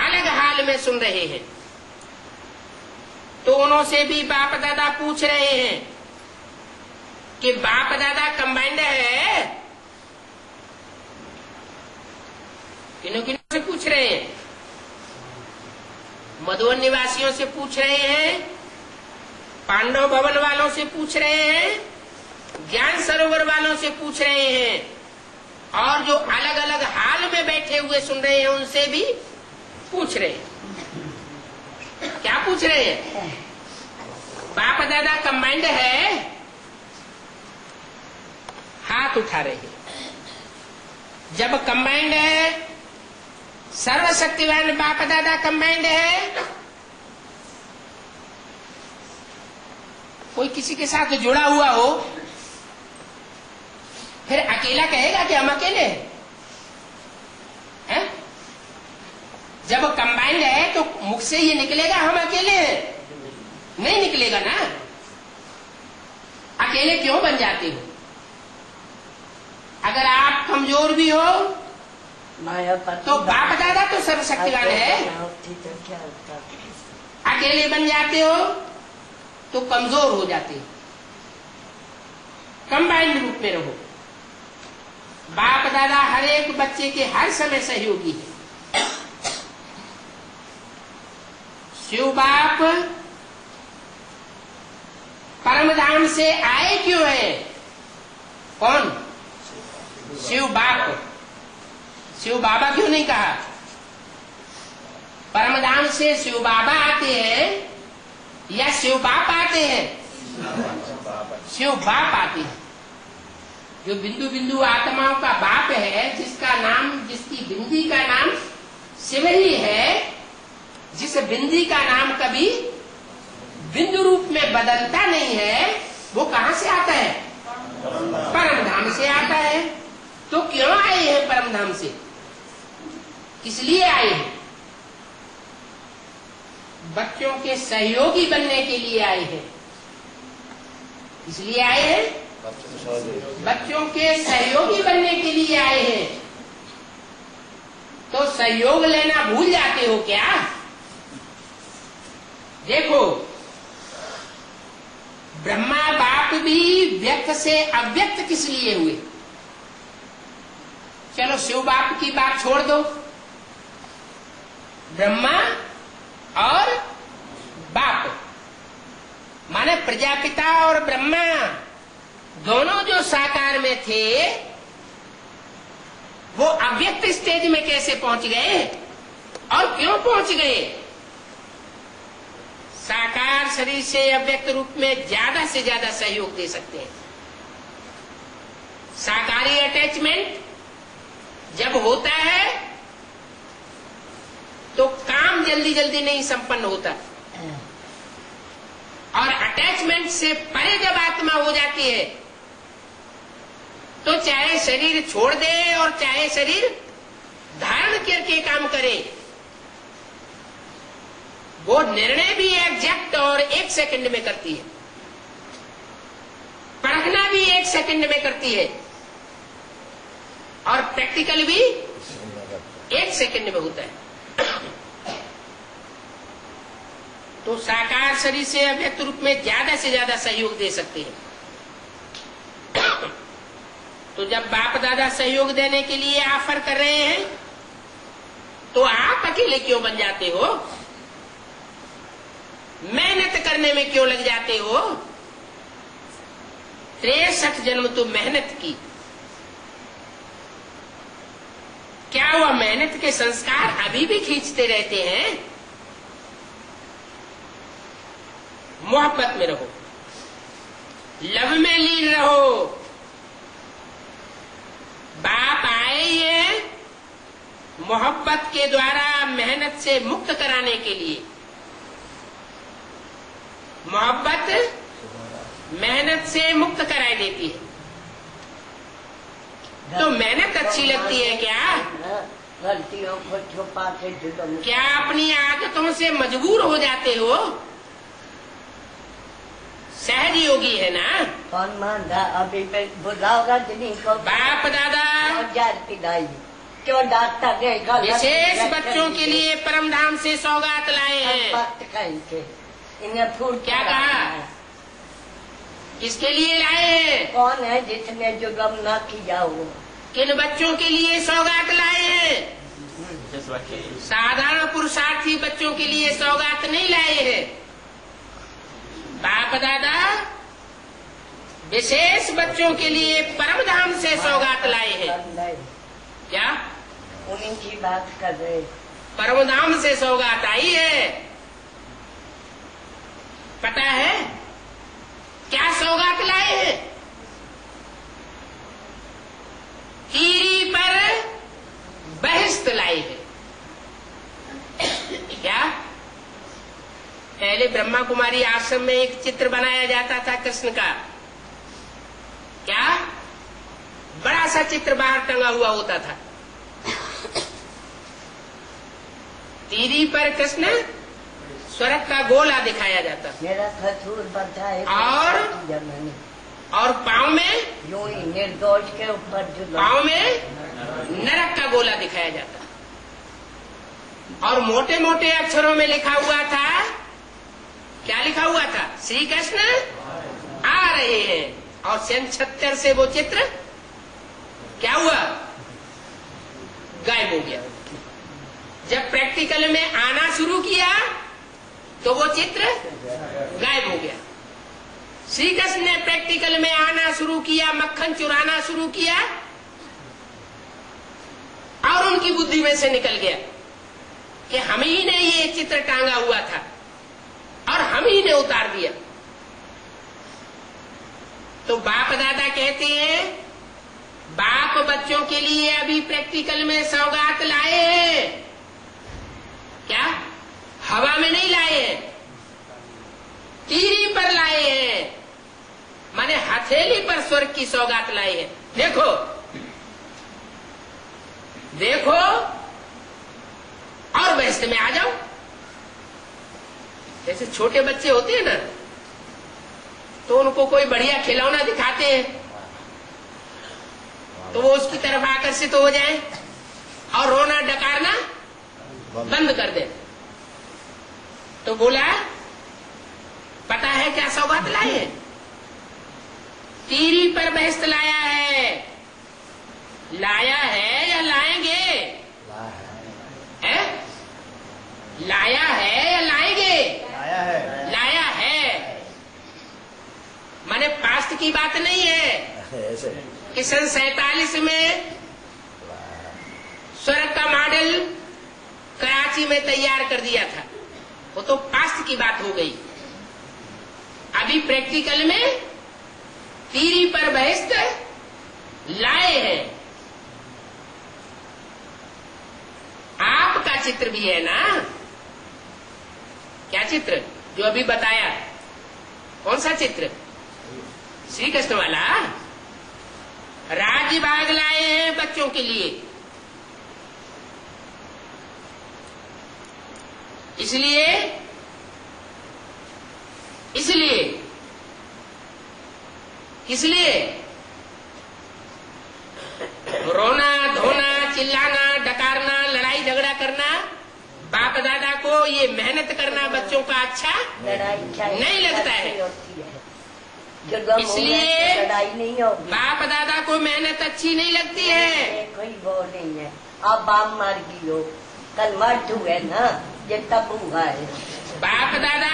A: अलग हाल में सुन रहे हैं। तो उनसे भी बाप दादा पूछ रहे हैं कि बाप दादा कंबाइंड है? किन्हों से पूछ रहे हैं? मधुबन निवासियों से पूछ रहे हैं, पांडव भवन वालों से पूछ रहे हैं, ज्ञान सरोवर वालों से पूछ रहे हैं, और जो अलग अलग हाल में बैठे हुए सुन रहे हैं उनसे भी पूछ रहे हैं। क्या पूछ रहे हैं? बाप दादा कंबाइंड है? हाथ उठा रहे हैं। जब कंबाइंड है, सर्वशक्तिवान बाप दादा कंबाइंड है, कोई किसी के साथ जुड़ा हुआ हो, फिर अकेला कहेगा कि हम अकेले हैं? जब कंबाइंड है तो मुख से ये निकलेगा हम अकेले हैं? नहीं निकलेगा ना। अकेले क्यों बन जाते हो? अगर आप कमजोर भी हो तो बाप दादा तो सर्वशक्तिवान है। अकेले बन जाते हो तो कमजोर हो जाते हो। कंबाइंड रूप में रहो। बाप दादा हर एक बच्चे के हर समय सहयोगी है। शिव बाप परमधाम से आए क्यों है? कौन? शिव बाप। शिव बाबा क्यों नहीं कहा? परमधाम से शिव बाबा आते हैं या शिव बाप आते हैं? शिव बाप आते हैं। जो बिंदु बिंदु आत्माओं का बाप है, जिसका नाम, जिसकी बिंदी का नाम शिव ही है, जिस बिंदी का नाम कभी बिंदु रूप में बदलता नहीं है, वो कहां से आता है? परमधाम से आता है। तो क्यों आए हैं परमधाम से? इसलिए आए हैं, बच्चों के सहयोगी बनने के लिए आए हैं। इसलिए आए हैं, बच्चों के सहयोगी बनने के लिए आए हैं। तो सहयोग लेना भूल जाते हो क्या? देखो, ब्रह्मा बाप भी व्यक्त से अव्यक्त किस लिए हुए? चलो शिव बाप की बात छोड़ दो, ब्रह्मा और बाप माने प्रजापिता और ब्रह्मा दोनों जो साकार में थे, वो अव्यक्त स्टेज में कैसे पहुंच गए और क्यों पहुंच गए? साकार शरीर से अव्यक्त रूप में ज्यादा से ज्यादा सहयोग दे सकते हैं। साकारी अटैचमेंट जब होता है तो काम जल्दी जल्दी नहीं संपन्न होता, और अटैचमेंट से परे जब आत्मा हो जाती है तो चाहे शरीर छोड़ दे और चाहे शरीर धारण करके काम करे, वो निर्णय भी एग्जैक्ट और 1 सेकंड में करती है, परखना भी 1 सेकंड में करती है, और प्रैक्टिकल भी 1 सेकंड में होता है। तो साकार शरीर से अव्यक्त रूप में ज्यादा से ज्यादा सहयोग दे सकते हैं। तो जब बाप दादा सहयोग देने के लिए ऑफर कर रहे हैं, तो आप अकेले क्यों बन जाते हो? मेहनत करने में क्यों लग जाते हो? 63 जन्म तो मेहनत की, क्या वह मेहनत के संस्कार अभी भी खींचते रहते हैं? मोहब्बत में रहो, लव में लीन रहो। बाप आए ये मोहब्बत के द्वारा मेहनत से मुक्त कराने के लिए। मोहब्बत मेहनत से मुक्त कराई देती है। तो मेहनत अच्छी लगती है क्या?
C: गलतियों को छुपा के
A: क्या अपनी आदतों से मजबूर हो जाते हो? सहज योगी है ना।
C: कौन मान रहा? अभी पे बुलाओ रजनी को।
A: बाप दादा
C: 1000 पिलाई क्यों डांटता रहेगा?
A: विशेष बच्चों के लिए परमधाम से सौगात लाए हैं।
C: बात कहीं के इन्हें फूल
A: क्या कहा? किसके लिए लाए हैं?
C: कौन है जिसने जुर्म ना किया हो?
A: किन बच्चों के लिए सौगात लाए हैं? साधारण पुरुषार्थी बच्चों के लिए सौगात नहीं लाए हैं। बाप दादा विशेष बच्चों के लिए परमधाम से सौगात लाए हैं। क्या?
C: उन्हीं की बात कर रहे।
A: परमधाम से सौगात आई है। पता है क्या सौगात लाए हैं? कीरी पर बहिष्त लाए हैं। क्या? पहले ब्रह्मा कुमारी आश्रम में एक चित्र बनाया जाता था कृष्ण का। क्या? बड़ा सा चित्र बाहर टंगा हुआ होता था। तीरी पर कृष्ण स्वर्ग का गोला दिखाया जाता।
C: मेरा खसूर बचा है।
A: और पाँव में
C: यूं ही निर्दोष के ऊपर
A: पाँव में नरक का गोला दिखाया जाता। और मोटे मोटे अक्षरों में लिखा हुआ था। क्या लिखा हुआ था? श्री कृष्ण आ रहे हैं। और सन 76 से वो चित्र क्या हुआ? गायब हो गया। जब प्रैक्टिकल में आना शुरू किया तो वो चित्र गायब हो गया। श्री कृष्ण ने प्रैक्टिकल में आना शुरू किया, मक्खन चुराना शुरू किया और उनकी बुद्धि में से निकल गया कि हम ही ने ये चित्र टांगा हुआ था और हम ही ने उतार दिया। तो बाप दादा कहते हैं बाप बच्चों के लिए अभी प्रैक्टिकल में सौगात लाए हैं। क्या? हवा में नहीं लाए हैं, तीरी पर लाए हैं, माने हथेली पर स्वर्ग की सौगात लाए हैं। देखो देखो और बहस में आ जाओ। जैसे छोटे बच्चे होते हैं ना तो उनको कोई बढ़िया खिलौना दिखाते हैं तो वो उसकी तरफ आकर्षित हो जाए और रोना डकारना बंद कर दे। तो बोला पता है क्या सौगात लाए हैं? तीरी पर बहस्त लाया है। लाया है या लाएंगे? है? लाया है या लाएंगे?
B: लाया है।
A: लाया है माने पास्ट की बात नहीं है
B: ऐसे
A: कि सन 47 में स्वर्ग का मॉडल कराची में तैयार कर दिया था। वो तो पास्ट की बात हो गई। अभी प्रैक्टिकल में तीरी पर बहिष्त लाए हैं। आपका चित्र भी है ना? क्या चित्र? जो अभी बताया। कौन सा चित्र? श्री कृष्ण वाला। राज्य भाग लाए हैं बच्चों के लिए। इसलिए रोना धोना चिल्लाना डकारना लड़ाई झगड़ा करना बाप दादा को ये मेहनत करना बच्चों का अच्छा नहीं लगता है। इसलिए
C: लड़ाई नहीं होगी।
A: बाप दादा को मेहनत अच्छी नहीं लगती है।
C: कोई वो नहीं है। आप बाप मार गई हो, कल मर्द हुए ना, ये तब हुआ है।
A: बाप दादा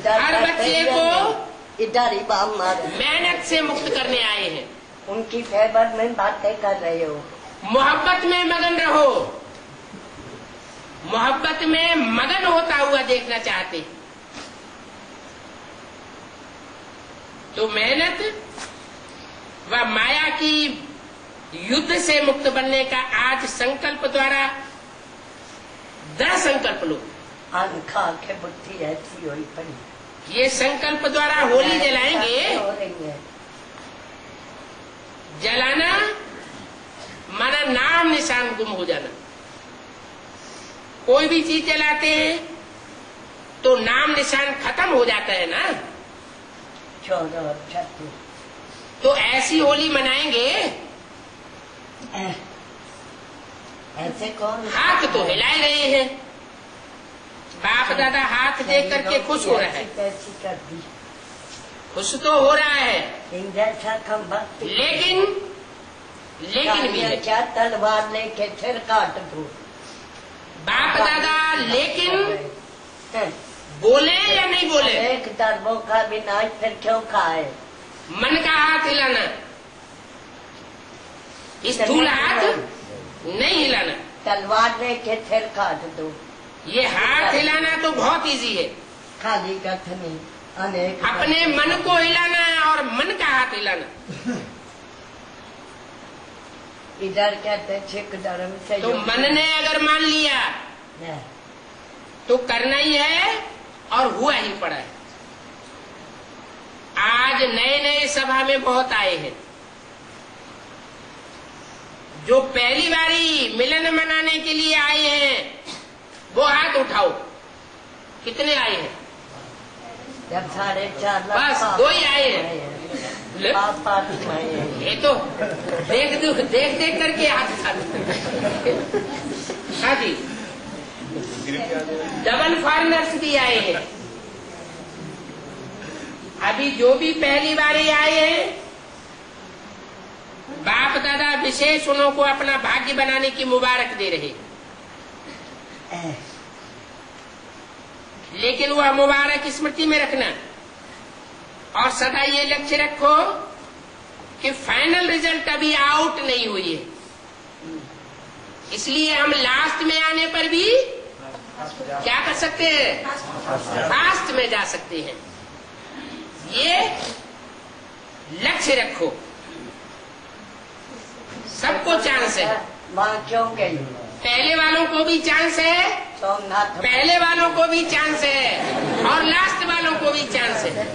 A: हर बच्चे को
C: इधर ही बाप मार
A: मेहनत से मुक्त करने आए हैं।
C: उनकी फेवर में बातें कर रहे हो।
A: मोहब्बत में मगन रहो। मोहब्बत में मगन होता हुआ देखना चाहते तो मेहनत व माया की युद्ध से मुक्त बनने का आज संकल्प द्वारा दृढ़ संकल्प लो।
C: आंखा के बुद्धि ऐसी हुई पड़ी।
A: ये संकल्प द्वारा होली जलाएंगे।
C: हो रही है।
A: जलाना माना नाम निशान गुम हो जाना। कोई भी चीज जलाते हैं तो नाम निशान खत्म हो जाता है ना।
C: शोर और छत्तू।
A: तो ऐसी होली मनाएंगे?
C: ऐसे कौन?
A: हाथ तो हिला रहे हैं, बाप दादा हाथ देख करके खुश हो रहे हैं।
C: कैसी कर दी,
A: खुश तो हो रहा है,
C: इन जैसा खम्भा।
A: लेकिन भी है।
C: क्या तलवार लेके सिर काट दो
A: बाप दादा, लेकिन बोले या नहीं बोले?
C: एक दरबों का बिना फिर क्यों खाए?
A: मन का हाथ हिलाना, स्थूल हाथ नहीं हिलाना।
C: तलवार लेके सिर काट दो।
A: ये हाथ हिलाना तो बहुत इजी है,
C: खाली कथनी अनेक।
A: अपने मन को हिलाना है और मन का हाथ हिलाना।
C: इधर कहते सिख धर्म से
A: तो मन ने अगर मान लिया तो करना ही है और हुआ ही पड़ा है। आज नए नए सभा में बहुत आए हैं जो पहली बारी मिलन मनाने के लिए आए हैं, वो हाथ उठाओ। कितने आए हैं?
C: जब 4.5 लाख
A: बस 2 ही आए हैं। ये तो देख करके हाथ उठा। हाँ जी, डबल फॉरनर्स भी आए हैं। अभी जो भी पहली बारी आए हैं, बाप दादा विशेष उन्हों को अपना भाग्य बनाने की मुबारक दे रहे, लेकिन वह मुबारक स्मृति में रखना और सदा ये लक्ष्य रखो कि फाइनल रिजल्ट अभी आउट नहीं हुई है। इसलिए हम लास्ट में आने पर भी क्या कर सकते हैं? फास्ट में जा सकते हैं। ये लक्ष्य रखो। सबको चांस है।
C: माँ क्यों गई?
A: पहले वालों को भी चांस है, पहले वालों को भी चांस है और लास्ट वालों को भी चांस है।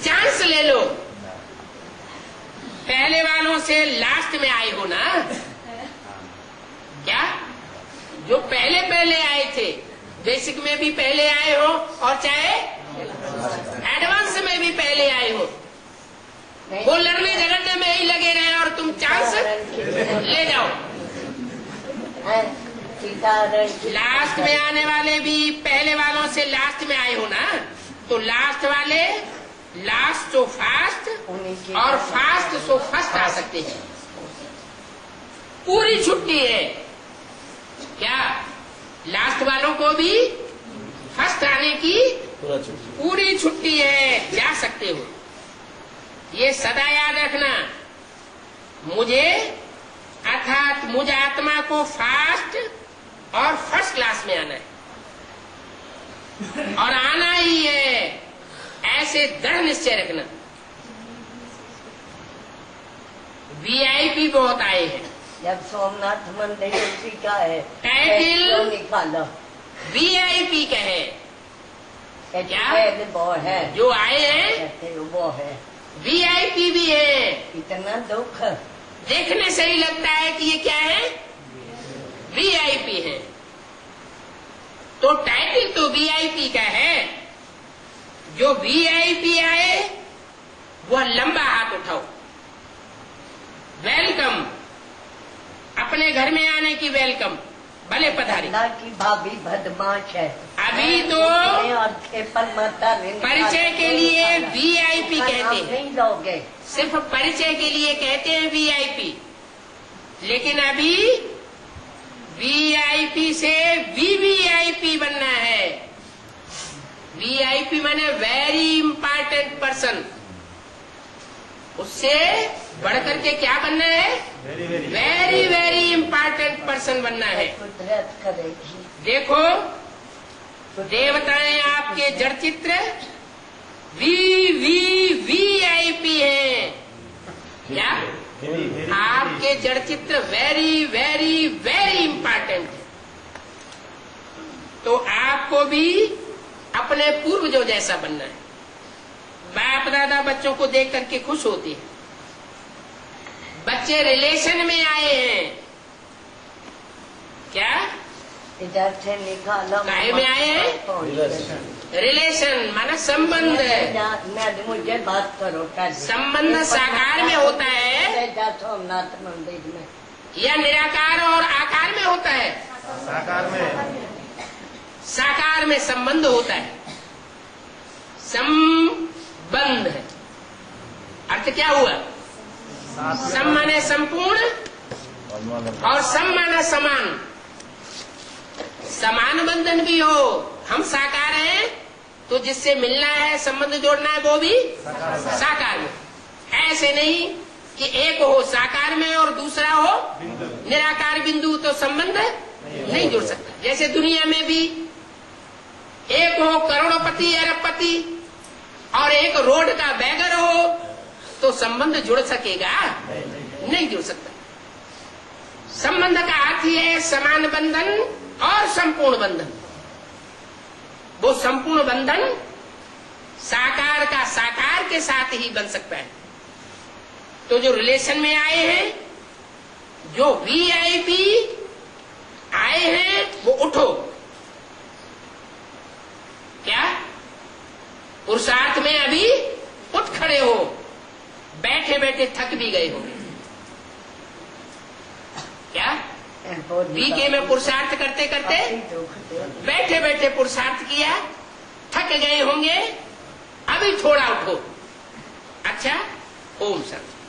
A: चांस ले लो। पहले वालों से लास्ट में आए हो ना, क्या जो पहले आए थे, बेसिक में भी पहले आए हो और चाहे एडवांस में भी पहले आए हो, वो लड़ने झगड़ने में ही लगे रहे और तुम चांस ले जाओ। लास्ट में आने वाले भी पहले वालों से लास्ट में आए हो ना, तो लास्ट वाले लास्ट सो फास्ट और फास्ट सो फर्स्ट आ सकते हैं। पूरी छुट्टी है क्या? लास्ट वालों को भी फर्स्ट आने की पूरी छुट्टी है, जा सकते हो। ये सदा याद रखना। मुझे अर्थात मुझ आत्मा को फास्ट और फर्स्ट क्लास में आना है और आना ही है, ऐसे दृढ़ निश्चय रखना। वीआईपी बहुत आए हैं।
C: जब सोमनाथ मंदिर उसी का है,
A: टाइटल
C: निकालो
A: वीआईपी का है। क्या
C: वो है
A: जो आए हैं?
C: वो है
A: वीआईपी भी है।
C: इतना दुख
A: देखने से ही लगता है कि ये क्या है? वीआईपी है। तो टाइटल तो वीआईपी का है। जो वीआईपी आए वह लंबा हाथ उठाओ। वेलकम, अपने घर में आने की वेलकम, भले पधारी।
C: की भाभी बदमाश है।
A: अभी तो परिचय के लिए वीआईपी कहते हैं,
C: नहीं दोगे।
A: सिर्फ परिचय के लिए कहते हैं वीआईपी, लेकिन अभी वीआईपी से वीवीआईपी बनना है। वीआईपी माने वेरी इंपॉर्टेंट पर्सन। उससे बढ़कर के क्या बनना है? वेरी वेरी इंपॉर्टेंट पर्सन बनना है।
C: कुदरत करेगी। देखो
A: देवताएं आपके जड़ चित्र वीआईपी है। क्या आपके जड़ चित्र वेरी वेरी वेरी इंपॉर्टेंट है। तो आपको भी अपने पूर्वजों जैसा बनना है। बाप दादा बच्चों को देख करके खुश होते हैं। बच्चे रिलेशन में आए हैं। क्या
C: इधर से निकालो।
A: काहे में आए हैं? रिलेशन माना संबंध।
C: मुझे बात करो।
A: संबंध साकार में होता है
C: सोमनाथ मंदिर में
A: या निराकार और आकार में होता है?
B: साकार में।
A: साकार में संबंध होता है। संबंध है अर्थ क्या हुआ? सम माने संपूर्ण और सम माने समान। समान बंधन भी हो। हम साकार हैं तो जिससे मिलना है संबंध जोड़ना है वो भी साकार में। ऐसे नहीं कि एक हो साकार में और दूसरा हो निराकार बिंदु, तो संबंध नहीं जुड़ सकता। जैसे दुनिया में भी एक हो करोड़पति अरबपति और एक रोड का बैगर हो तो संबंध जुड़ सकेगा? नहीं जुड़ सकता। संबंध का अर्थ है समान बंधन और संपूर्ण बंधन। वो संपूर्ण बंधन साकार का साकार के साथ ही बन सकता है। तो जो रिलेशन में आए हैं, जो वीआईपी आए हैं, वो उठो। क्या पुरुषार्थ में अभी उठ खड़े हो, बैठे बैठे थक भी गए हो। क्या बीके में पुरुषार्थ करते करते बैठे बैठे पुरुषार्थ किया, थक गए होंगे, अभी थोड़ा उठो। अच्छा, ओम शांति।